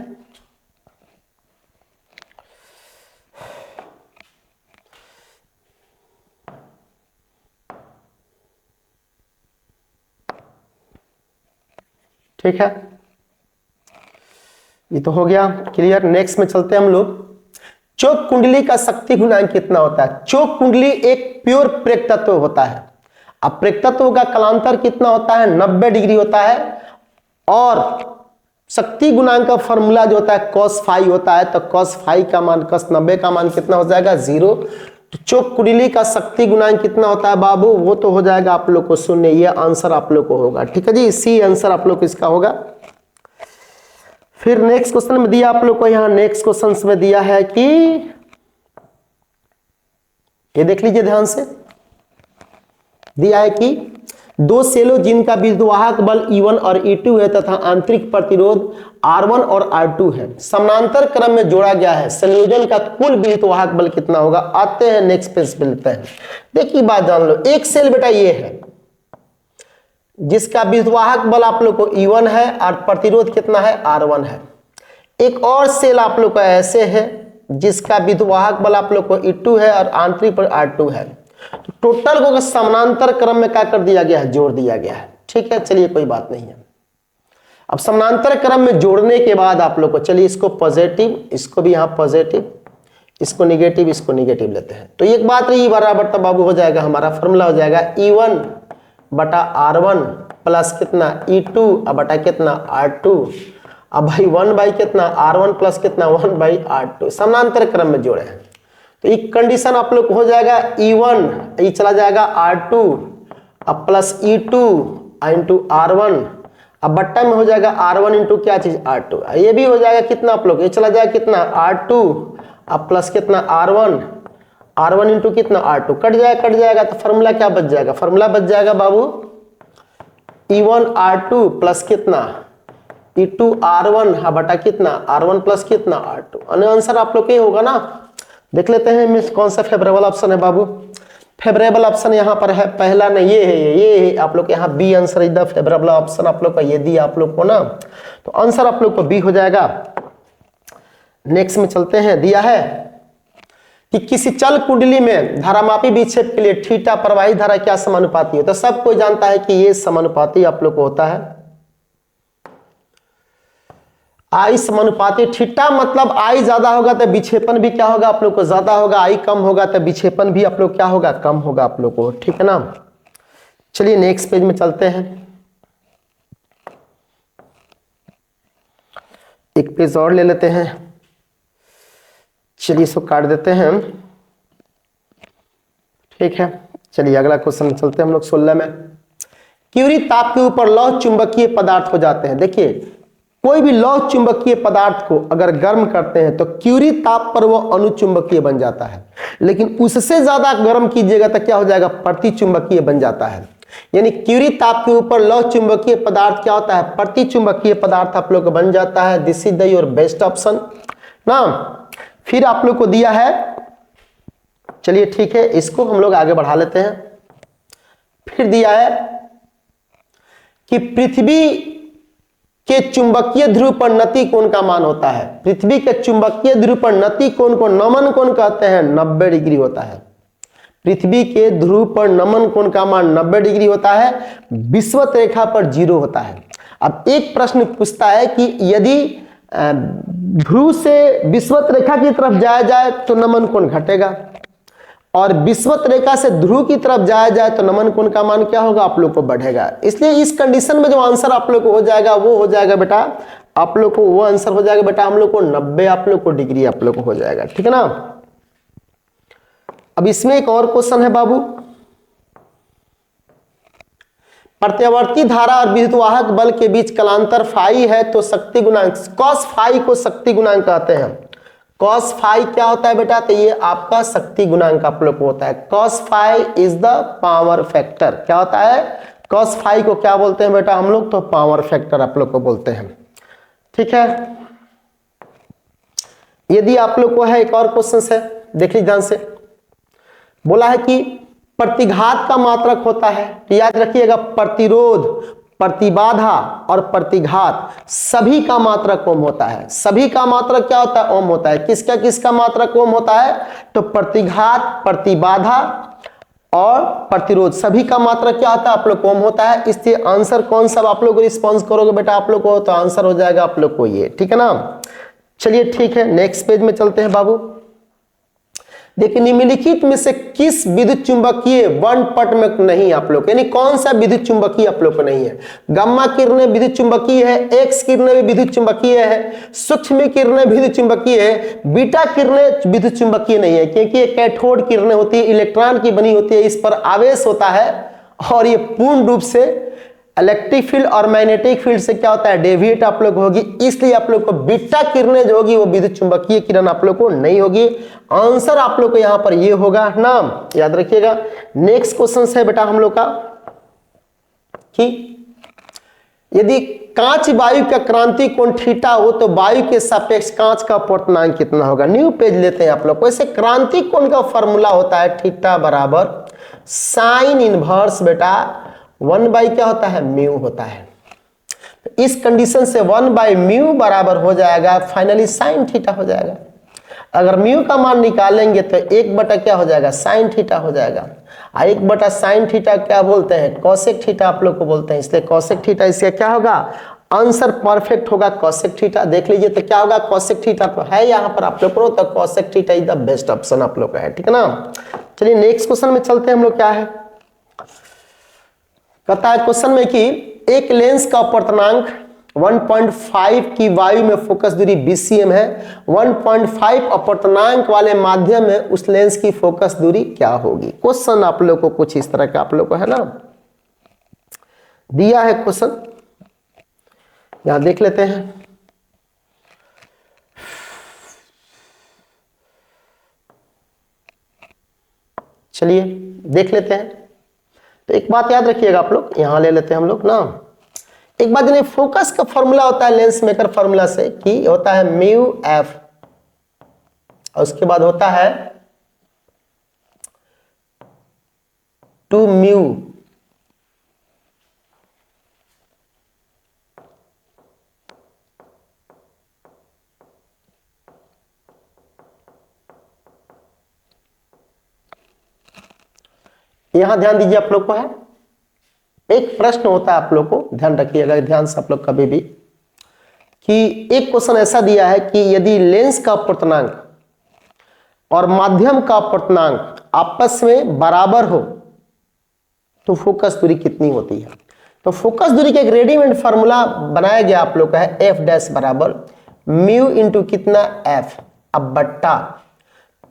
ठीक है, ये तो हो गया क्लियर। नेक्स्ट में चलते हैं हम लोग। चौक कुंडली का शक्ति गुणांक कितना होता है? चौक कुंडली एक प्योर प्रेक तत्व होता है। अब प्रेक तत्व का कालांतर कितना होता है? 90 डिग्री होता है। और शक्ति गुणांक का फॉर्मूला जो होता है cos फाई होता है। तो cos फाई का मान cos 90 का मान कितना हो जाएगा? 0। तो चौक कुंडली का शक्ति गुणांक कितना होता है बाबू? वो तो हो जाएगा आप लोग को 0। ये आंसर आप लोग को होगा, ठीक है जी, सी आंसर आप लोग को इसका होगा। फिर नेक्स्ट क्वेश्चन में दिया आप लोग को, यहां नेक्स्ट क्वेश्चन में दिया है कि ये देख लीजिए ध्यान से, दिया है कि दो सेलों जिनका विद्युतवाहक बल E1 और E2 है तथा आंतरिक प्रतिरोध R1 और R2 है, समानांतर क्रम में जोड़ा गया है, संयोजन का कुल विद्युतवाहक बल कितना होगा? आते हैं नेक्स्ट पेज पे लिखते हैं। देखिए बात जान लो, एक सेल बेटा ये है जिसका विद्युतवाहक बल आप लोग को E1 है और प्रतिरोध कितना है? R1 है। एक और सेल आप लोग का ऐसे है जिसका विद्युतवाहक बल आप लोग को E2 है और आंतरिक पर R2 है। तो टोटल को समानांतर क्रम में क्या कर दिया गया है? जोड़ दिया गया है, ठीक है। चलिए कोई बात नहीं है। अब समानांतर क्रम में जोड़ने के बाद आप लोग को, चलिए इसको पॉजिटिव, इसको भी यहां पॉजिटिव, इसको निगेटिव, इसको निगेटिव लेते हैं। तो एक बात रही बराबर तब बाबू हो जाएगा, हमारा फॉर्मूला हो जाएगा E1 बटा R1 प्लस कितना E2 बटा कितना R2। अब भाई 1 बाई कितना R1 प्लस कितना 1 बाई R2, समानांतर क्रम में जोड़े हैं। तो ये कंडीशन आप लोग हो जाएगा E1, ये चला जाएगा R2 अब प्लस E2 इंटू R1, अब बट्टा में हो जाएगा R1 इंटू क्या चीज R2। ये भी हो जाएगा कितना आप लोग, ये चला जाएगा कितना R2 अब प्लस कितना R1 इंटू कितना R2, कट जाएगा। तो फॉर्मूला क्या बच जाएगा? फॉर्मूला बच जाएगा बाबू E1 R2 प्लस कितना E2 R1 बटा कितना R1 प्लस कितना R2। आंसर आप लोग के होगा ना। देख लेते हैं कौन सा फेवरेबल ऑप्शन है बाबू। फेवरेबल ऑप्शन यहाँ पर है पहला नहीं, ये है आप लोग यहाँ B answer is the favourable option आप लोग का, ये दिया आप लोग को ना, तो आंसर आप लोग को बी हो जाएगा। नेक्स्ट में चलते हैं। दिया है कि किसी चल कुंडली में धारामापी विक्षेप के लिए थीटा प्रवाही धारा क्या समानुपाती है? तो सब कोई जानता है कि ये समानुपाती आप लोग को होता है आई समानुपाती। थीटा मतलब आई ज्यादा होगा तो विक्षेपण भी क्या होगा आप लोग को? ज्यादा होगा। आई कम होगा तो विक्षेपण भी आप लोग क्या होगा? कम होगा आप लोग को, ठीक है ना। चलिए नेक्स्ट पेज में चलते हैं। एक पेज और ले लेते हैं, चलिए इसको काट देते हैं, ठीक है। चलिए अगला क्वेश्चन चलते हैं हम लोग 16 में। क्यूरी ताप के ऊपर लौह चुंबकीय पदार्थ हो जाते हैं। देखिए कोई भी लौह चुंबकीय पदार्थ को अगर गर्म करते हैं तो क्यूरी ताप पर वो अनुचुंबकीय बन जाता है, लेकिन उससे ज्यादा गर्म कीजिएगा तो क्या हो जाएगा? प्रतिचुंबकीय बन जाता है। यानी क्यूरी ताप के ऊपर लौह चुंबकीय पदार्थ क्या होता है? प्रतिचुंबकीय पदार्थ आप लोग को बन जाता है। This is the your best option ना। फिर आप लोग को दिया है, चलिए ठीक है इसको हम लोग आगे बढ़ा लेते हैं। फिर दिया है कि पृथ्वी के चुंबकीय ध्रुव पर नति कोण का मान होता है। पृथ्वी के चुंबकीय ध्रुव पर नति कोण को नमन कोण कहते हैं, 90 डिग्री होता है। पृथ्वी के ध्रुव पर नमन कोण का मान 90 डिग्री होता है, विषुवत रेखा पर 0 होता है। अब एक प्रश्न पूछता है कि यदि ध्रुव से विषुवत रेखा की तरफ जाया जाए तो नमन कोण घटेगा, और विषुवत रेखा से ध्रुव की तरफ जाया जाए तो नमन कोण का मान क्या होगा? आप लोग को बढ़ेगा। इसलिए इस कंडीशन में जो आंसर आप लोग को हो जाएगा वो हो जाएगा बेटा आप लोग को, वो आंसर हो जाएगा बेटा हम लोग को 90 आप लोग को डिग्री आप लोग को हो जाएगा, ठीक है ना। अब इसमें एक और क्वेश्चन है बाबू, प्रत्यावर्ती धारा और विद्युतवाहक बल के बीच कलांतर फाई है तो शक्ति गुणांक कॉस फाई को शक्ति गुणांक कहते हैं। कॉस फाई क्या होता है बेटा? तो ये आपका शक्ति गुणांक आप लोग को होता है। Cos phi is the power factor. क्या होता है? कॉस फाई को क्या बोलते हैं बेटा हम लोग? तो पावर फैक्टर आप लोग को बोलते हैं। ठीक है, यदि आप लोग को है एक और क्वेश्चन है, देख लीजिए ध्यान से। बोला है कि प्रतिघात का मात्रक होता है, तो याद रखिएगा प्रतिरोध, प्रतिबाधा और प्रतिघात सभी का मात्रक ओम होता है। सभी का मात्रक क्या होता है? ओम होता है। किसका किसका मात्रक ओम होता है? तो प्रतिघात, प्रतिबाधा और प्रतिरोध सभी का मात्रक क्या होता है? आप लोग को ओम होता है। इसलिए आंसर कौन सा आप लोग रिस्पॉन्स करोगे बेटा आप लोग को? तो आंसर हो जाएगा आप लोग को ये। ठीक है ना? चलिए ठीक है, नेक्स्ट पेज में चलते हैं बाबू। देखिए निम्नलिखित में से किस विद्युत चुंबकीय वर्णपट में नहीं आप लोग, यानी कौन सा विद्युत चुंबकीय आप लोग को नहीं है? गामा किरणें विद्युत चुंबकीय है, एक्स किरणें भी विद्युत चुंबकीय है, सूक्ष्म किरणें विद्युत चुंबकीय है, बीटा किरणें विद्युत चुंबकीय नहीं है, क्योंकि ये कैथोड किरणें होती है, इलेक्ट्रॉन की बनी होती है, इस पर आवेश होता है और ये पूर्ण रूप से इलेक्ट्रिक फील्ड और मैग्नेटिक फील्ड से क्या होता है? डेविएट आप लोग होगी। इसलिए आप लोग को बीटा किरणें जो होगी वो विद्युत चुंबकीय किरण आप लोग को नहीं होगी। आंसर आप लोग को यहां पर ये होगा नाम, याद रखिएगा। नेक्स्ट क्वेश्चन है बेटा हम लोग का कि यदि कांच वायु का क्रांति कोण थीटा हो तो वायु के सापेक्ष कांच का अपवर्तनांक कितना होगा? न्यू पेज लेते हैं आप लोग। वैसे क्रांति कोण का फॉर्मूला होता है थीटा बराबर साइन इनवर्स बेटा 1 क्या होता है? म्यू होता है। इस कंडीशन से 1/म्यू बराबर हो जाएगा फाइनली साइन थीटा हो जाएगा। अगर म्यू का मान निकालेंगे तो 1 क्या हो जाएगा? साइन थीटा हो जाएगा। 1 साइन थीटा क्या बोलते हैं? कॉसेक थीटा आप लोग को बोलते हैं। इसलिए कॉसेक थीटा इसका क्या होगा? आंसर परफेक्ट होगा कॉसेक थीटा। देख लीजिए तो क्या होगा? कॉसेक थीटा तो है यहाँ पर आप लोग को, तो cosec theta is the best option आप लोग का है। ठीक है ना? चलिए नेक्स्ट क्वेश्चन में चलते हैं हम लोग। क्या है कहता है क्वेश्चन में कि एक लेंस का अपवर्तनांक 1.5 की वायु में फोकस दूरी 20 cm है। 1.5 अपवर्तनांक वाले माध्यम में उस लेंस की फोकस दूरी क्या होगी? क्वेश्चन आप लोग को कुछ इस तरह का आप लोग को है ना दिया है क्वेश्चन, यहां देख लेते हैं। चलिए देख लेते हैं। तो एक बात याद रखिएगा आप लोग, यहां ले लेते हैं हम लोग ना। एक बात नहीं, फोकस का फॉर्मूला होता है लेंस मेकर फॉर्मूला से कि होता है म्यू एफ और उसके बाद होता है 2 म्यू यहां ध्यान दीजिए आप लोग को है एक प्रश्न होता है आप लोग को ध्यान रखिएगा ध्यान से आप लोग कभी भी कि एक क्वेश्चन ऐसा दिया है कि यदि लेंस का अपवर्तनांक और माध्यम का अपवर्तनांक आपस में बराबर हो तो फोकस दूरी कितनी होती है। तो फोकस दूरी का एक रेडीमेड फार्मूला बनाया गया आप लोग का है एफ डैश बराबर म्यू इंटू कितना एफ अब बट्टा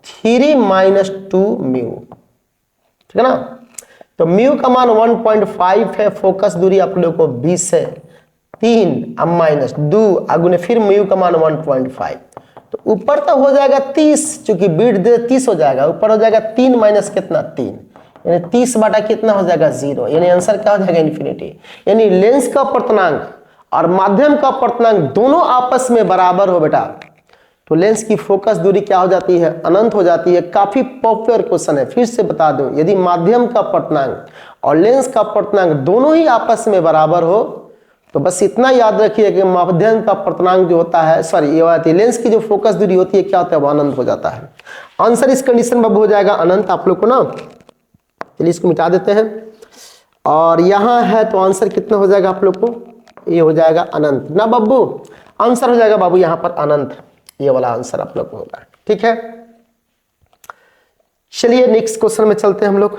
3 माइनस 2 म्यू, ठीक है ना। तो म्यू का मान 1.5 है, फोकस दूरी आप लोग को 20 है, 3 अब माइनस 2 अगुने फिर म्यू का मान 1.5 तो ऊपर तो हो जाएगा 30, चूंकि बीट दे 30 हो जाएगा, ऊपर हो जाएगा 3 माइनस कितना 3 यानी 30 बटा कितना हो जाएगा 0, यानी आंसर क्या हो जाएगा इन्फिनिटी। यानी लेंस का अपवर्तनांक और माध्यम का अपवर्तनांक दोनों आपस में बराबर हो बेटा तो लेंस की फोकस दूरी क्या हो जाती है अनंत हो जाती है। काफी पॉपुलर क्वेश्चन है, फिर से बता दूं यदि माध्यम का अपवर्तनांक और लेंस का अपवर्तनांक दोनों ही आपस में बराबर हो तो बस इतना याद रखिए कि माध्यम का अपवर्तनांक जो होता है सॉरी लेंस की जो फोकस दूरी होती है क्या होता है वो अनंत हो जाता है। आंसर इस कंडीशन में हो जाएगा अनंत आप लोग को ना। चलिए इसको मिटा देते हैं और यहां है तो आंसर कितना हो जाएगा आप लोग को ये हो जाएगा अनंत ना बाबू, आंसर हो जाएगा बाबू यहां पर अनंत, ये वाला आंसर आप लोग को होगा, ठीक है। चलिए नेक्स्ट क्वेश्चन में चलते हैं हम लोग।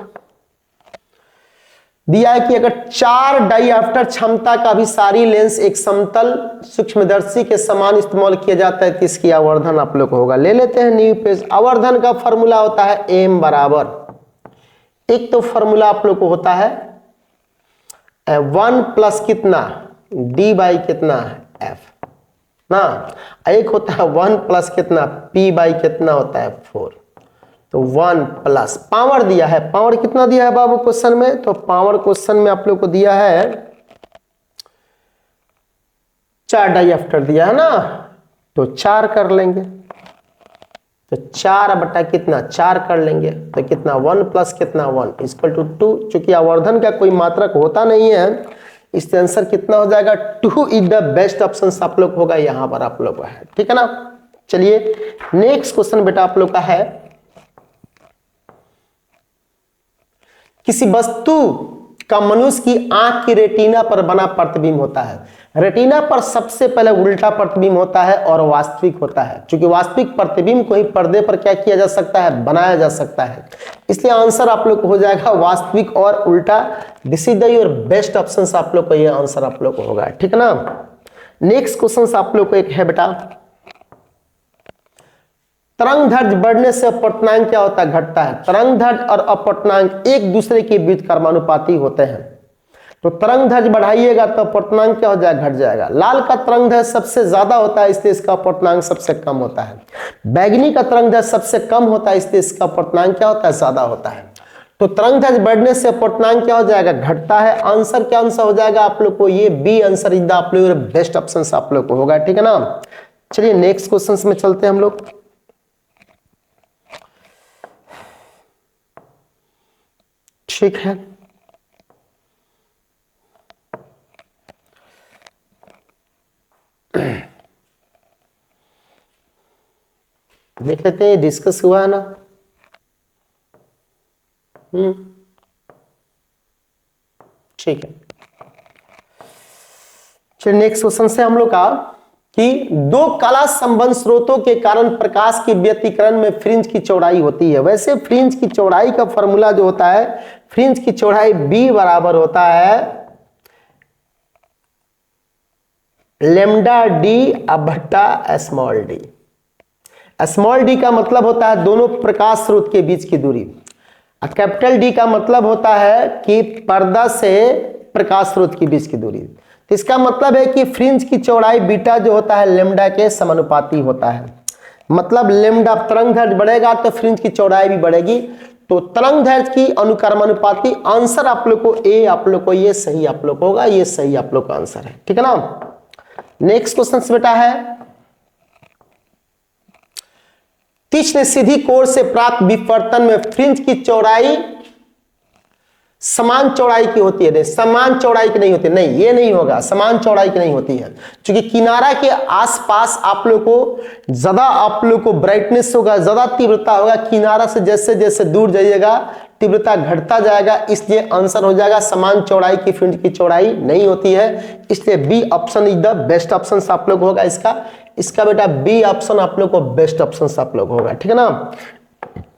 दिया है कि अगर 4 डाइऑप्टर क्षमता का भी सारी लेंस एक समतल सूक्ष्मदर्शी के समान इस्तेमाल किया जाता है तो इसकी आवर्धन आप लोग को होगा। ले लेते हैं न्यू पेज। आवर्धन का फॉर्मूला होता है एम बराबर, एक तो फॉर्मूला आप लोग को होता है 1 प्लस कितना डी बाई कितना एफ ना, एक होता है 1 प्लस कितना पी बाई कितना होता है 4। तो 1 प्लस पावर दिया है, पावर कितना दिया है बाबू क्वेश्चन में, तो पावर क्वेश्चन में आप लोग को दिया है 4 डाइएफ्टर दिया है ना, तो 4 कर लेंगे, तो 4 बटा कितना 4 कर लेंगे, तो कितना 1 प्लस कितना 1 इक्वल टू 2। चूंकि आवर्धन का कोई मात्रक होता नहीं है, इससे आंसर कितना हो जाएगा 2 इज द बेस्ट ऑप्शन आप लोग होगा यहां पर आप लोग का है, ठीक है ना। चलिए नेक्स्ट क्वेश्चन बेटा आप लोग का है, किसी वस्तु का मनुष्य की आंख की रेटिना पर बना प्रतिबिंब होता है। रेटिना पर सबसे पहले उल्टा प्रतिबिंब होता है और वास्तविक होता है। क्योंकि वास्तविक प्रतिबिंब को ही पर्दे पर क्या किया जा सकता है, बनाया जा सकता है, इसलिए आंसर आप लोग को हो जाएगा वास्तविक और उल्टा। This is the your best option आप लोग को, ये आंसर आप लोग को होगा, ठीक है ना। नेक्स्ट क्वेश्चन आप लोग को एक है बेटा, तरंग दैर्घ्य बढ़ने से अपवर्तनांक क्या होता है, घटता है। तरंग दैर्घ्य और अपवर्तनांक एक दूसरे के बीच कर्मानुपाती होते हैं, तो तरंग दैर्घ्य बढ़ाइएगा तो अपवर्तनांक क्या हो जाएगा, घट जाएगा। लाल का तरंग दैर्घ्य सबसे ज्यादा होता है, इसलिए इसका अपवर्तनांक सबसे कम होता है। बैगनी का तरंग दैर्घ्य सबसे कम होता है, इसलिए इसका अपवर्तनांक क्या होता है, ज्यादा होता है। तो तरंग दैर्घ्य बढ़ने से अपवर्तनांक क्या हो जाएगा, घटता है। आंसर क्या आंसर हो जाएगा आप लोग को, ये बी आंसर इज द आप लोग बेस्ट ऑप्शन आप लोग को होगा, ठीक है ना। चलिए नेक्स्ट क्वेश्चन में चलते हैं हम लोग। ठीक है, देख लेते हैं, डिस्कस हुआ है ना। ठीक है, चलिए नेक्स्ट क्वेश्चन से हम लोग का कि दो काला संबंध स्रोतों के कारण प्रकाश की व्यतिकरण में फ्रिंज की चौड़ाई होती है। वैसे फ्रिंज की चौड़ाई का फॉर्मूला जो होता है, फ्रिंज की चौड़ाई बी बराबर होता है लेमडा डी अब बट्टा स्मॉल डी। स्मॉल डी का मतलब होता है दोनों प्रकाश स्रोत के बीच की दूरी, और कैपिटल डी का मतलब होता है कि पर्दा से प्रकाश स्रोत के बीच की दूरी। तो इसका मतलब है कि फ्रिंज की चौड़ाई बीटा जो होता है लेमडा के समानुपाती होता है। मतलब लेमडा तरंग दैर्घ्य बढ़ेगा तो फ्रिंज की चौड़ाई भी बढ़ेगी, तो तरंग दैर्घ्य की अनुक्रमानुपाती। आंसर आप लोग को ए, आप लोग को ये सही आप लोग होगा, ये सही आप लोग का आंसर है, ठीक है ना। नेक्स्ट क्वेश्चन बेटा है, तीक्ष्ण सीधी कोण से प्राप्त विवर्तन में फ्रिंज की चौड़ाई समान चौड़ाई की होती है। नहीं, समान चौड़ाई की नहीं होती, नहीं ये नहीं होगा, समान चौड़ाई की नहीं होती है। क्योंकि किनारा के आसपास आप लोग को ज्यादा आप लोग को ब्राइटनेस होगा, ज्यादा तीव्रता होगा। किनारा से जैसे जैसे दूर जाइएगा तीव्रता घटता जाएगा, इसलिए आंसर हो जाएगा समान चौड़ाई की फ्रिंज की चौड़ाई नहीं होती है। इसलिए B option is the best option आप लोग होगा इसका बेटा बी ऑप्शन आप लोग को बेस्ट ऑप्शन आप लोग होगा, ठीक है ना।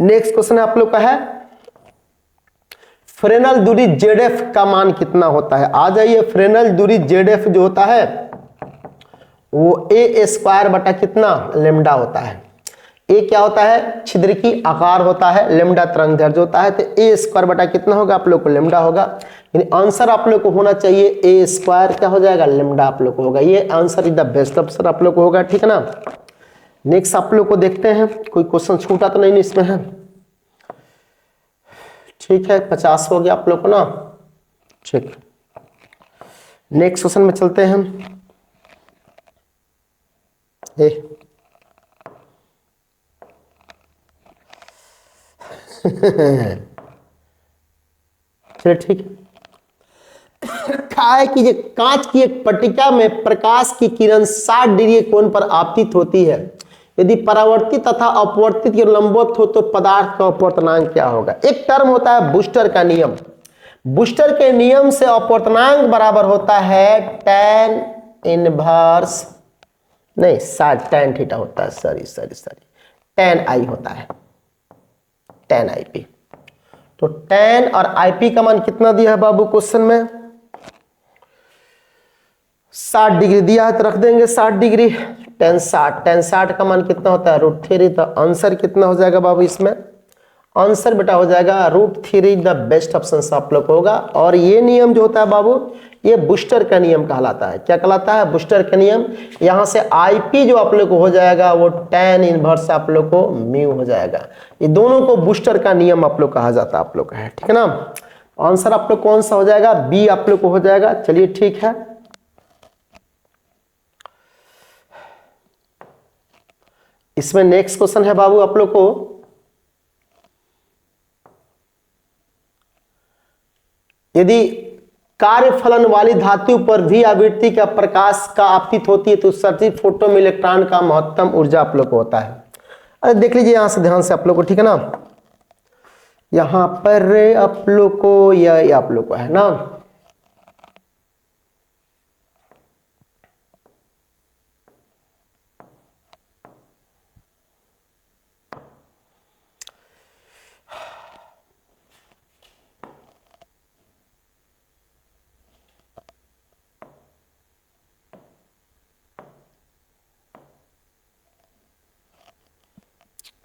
नेक्स्ट क्वेश्चन आप लोग का है, फ्रेनल दूरी जेडएफ का मान कितना होता है। आ जाइए, फ्रेनल दूरी जेडएफ जो होता है वो ए स्क्वायर बटा कितना लेमडा होता है। ए क्या होता है, छिद्र की आकार होता है, लेमडा तरंग दैर्घ्य होता है, तो ए स्क्वायर बटा कितना होगा आप लोग को, लेमडा होगा। यानी आंसर आप लोग को होना चाहिए ए स्क्वायर क्या हो जाएगा, लेमडा आप लोग को होगा। ये answer is the best answer आप लोग को होगा, ठीक है ना। नेक्स्ट आप लोग को देखते हैं, कोई क्वेश्चन छूटा तो नहीं इसमें है। ठीक है, 50 हो गया आप लोग को ना। ठीक, नेक्स्ट क्वेश्चन में चलते हैं हम। चलिए ठीक है। काय कि कांच की एक पट्टिका में प्रकाश की किरण 60 डिग्री कोण पर आपतित होती है। यदि परावर्तित तथा अपवर्तित की लंबवत हो तो पदार्थ का अपवर्तनांक क्या होगा। एक टर्म होता है बूस्टर का नियम। बूस्टर के नियम से अपवर्तनांक बराबर होता है tan इनवर्स नहीं 60 tan थीटा होता है, सॉरी tan i होता है, tan IP। तो tan और IP का मान कितना दिया है बाबू क्वेश्चन में, 60 डिग्री दिया है तो रख देंगे 60 डिग्री। tan 60 का मान कितना होता है √3। तो आंसर कितना हो जाएगा बाबू इसमें, आंसर बेटा हो जाएगा √3 द बेस्ट ऑप्शन आप लोग को होगा। और ये नियम जो होता है बाबू, ये बूस्टर का नियम कहलाता है। क्या कहलाता है? बूस्टर का नियम। यहाँ से IP जो आप लोग को हो जाएगा वो tan इनवर्स आप लोग को म्यू हो जाएगा। ये दोनों को बूस्टर का नियम आप लोग कहा जाता है आप लोग का है, ठीक है ना। आंसर आप लोग कौन सा हो जाएगा? बी आप लोग को हो जाएगा। चलिए ठीक है, इसमें नेक्स्ट क्वेश्चन है बाबू आप लोग को, यदि कार्यफलन वाली धातु पर भी आवृत्ति का प्रकाश का आपतित होती है तो उत्सर्जित फोटो में इलेक्ट्रॉन का महत्तम ऊर्जा आप लोग को होता है। अरे देख लीजिए यहां से ध्यान से आप लोग को, ठीक है ना। यहां पर आप लोग को यह आप लोग को है ना,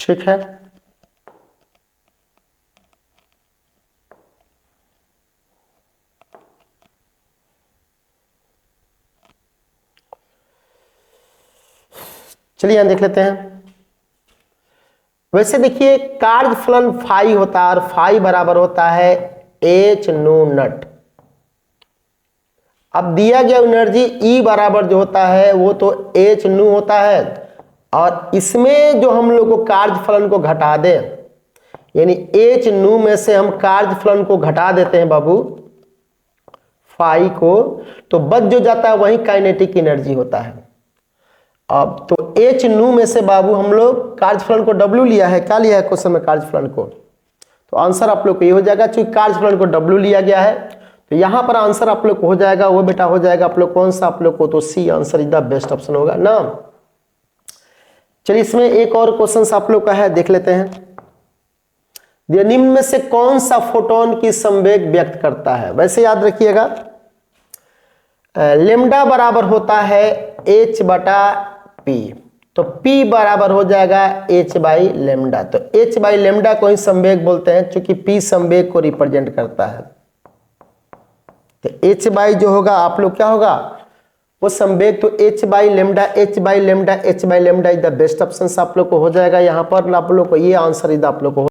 ठीक है। चलिए यहां देख लेते हैं। वैसे देखिए कार्यफलन फाई होता है और फाई बराबर होता है H नो नट। अब दिया गया एनर्जी E बराबर जो होता है वो तो H नु होता है, और इसमें जो हम लोग को कार्यफलन को घटा दें, यानी H नु में से हम कार्यफलन को घटा देते हैं बाबू फाई को, तो बच जो जाता है वही काइनेटिक एनर्जी होता है। अब तो H नु में से बाबू हम लोग कार्यफलन को W लिया है। क्या लिया है क्वेश्चन में? कार्यफलन को। तो आंसर आप लोग को ये हो जाएगा, चूंकि कार्यफलन को W लिया गया है तो यहां पर आंसर आप लोग को हो जाएगा वो बेटा हो जाएगा आप लोग कौन सा आप लोग को, तो C answer is the best option होगा ना। चलिए इसमें एक और क्वेश्चन आप लोग का है, देख लेते हैं। निम्न में से कौन सा फोटोन की संवेग व्यक्त करता है? वैसे याद रखिएगा लेमडा बराबर होता है H/P, तो P बराबर हो जाएगा H/λ। तो H/λ को ही संवेग बोलते हैं, क्योंकि P संवेग को रिप्रेजेंट करता है। तो H जो होगा आप लोग क्या होगा वो संवेग, तो H/λ is the best option आप लोग को हो जाएगा। यहाँ पर आप लोग को ये आंसर इज आप लोग को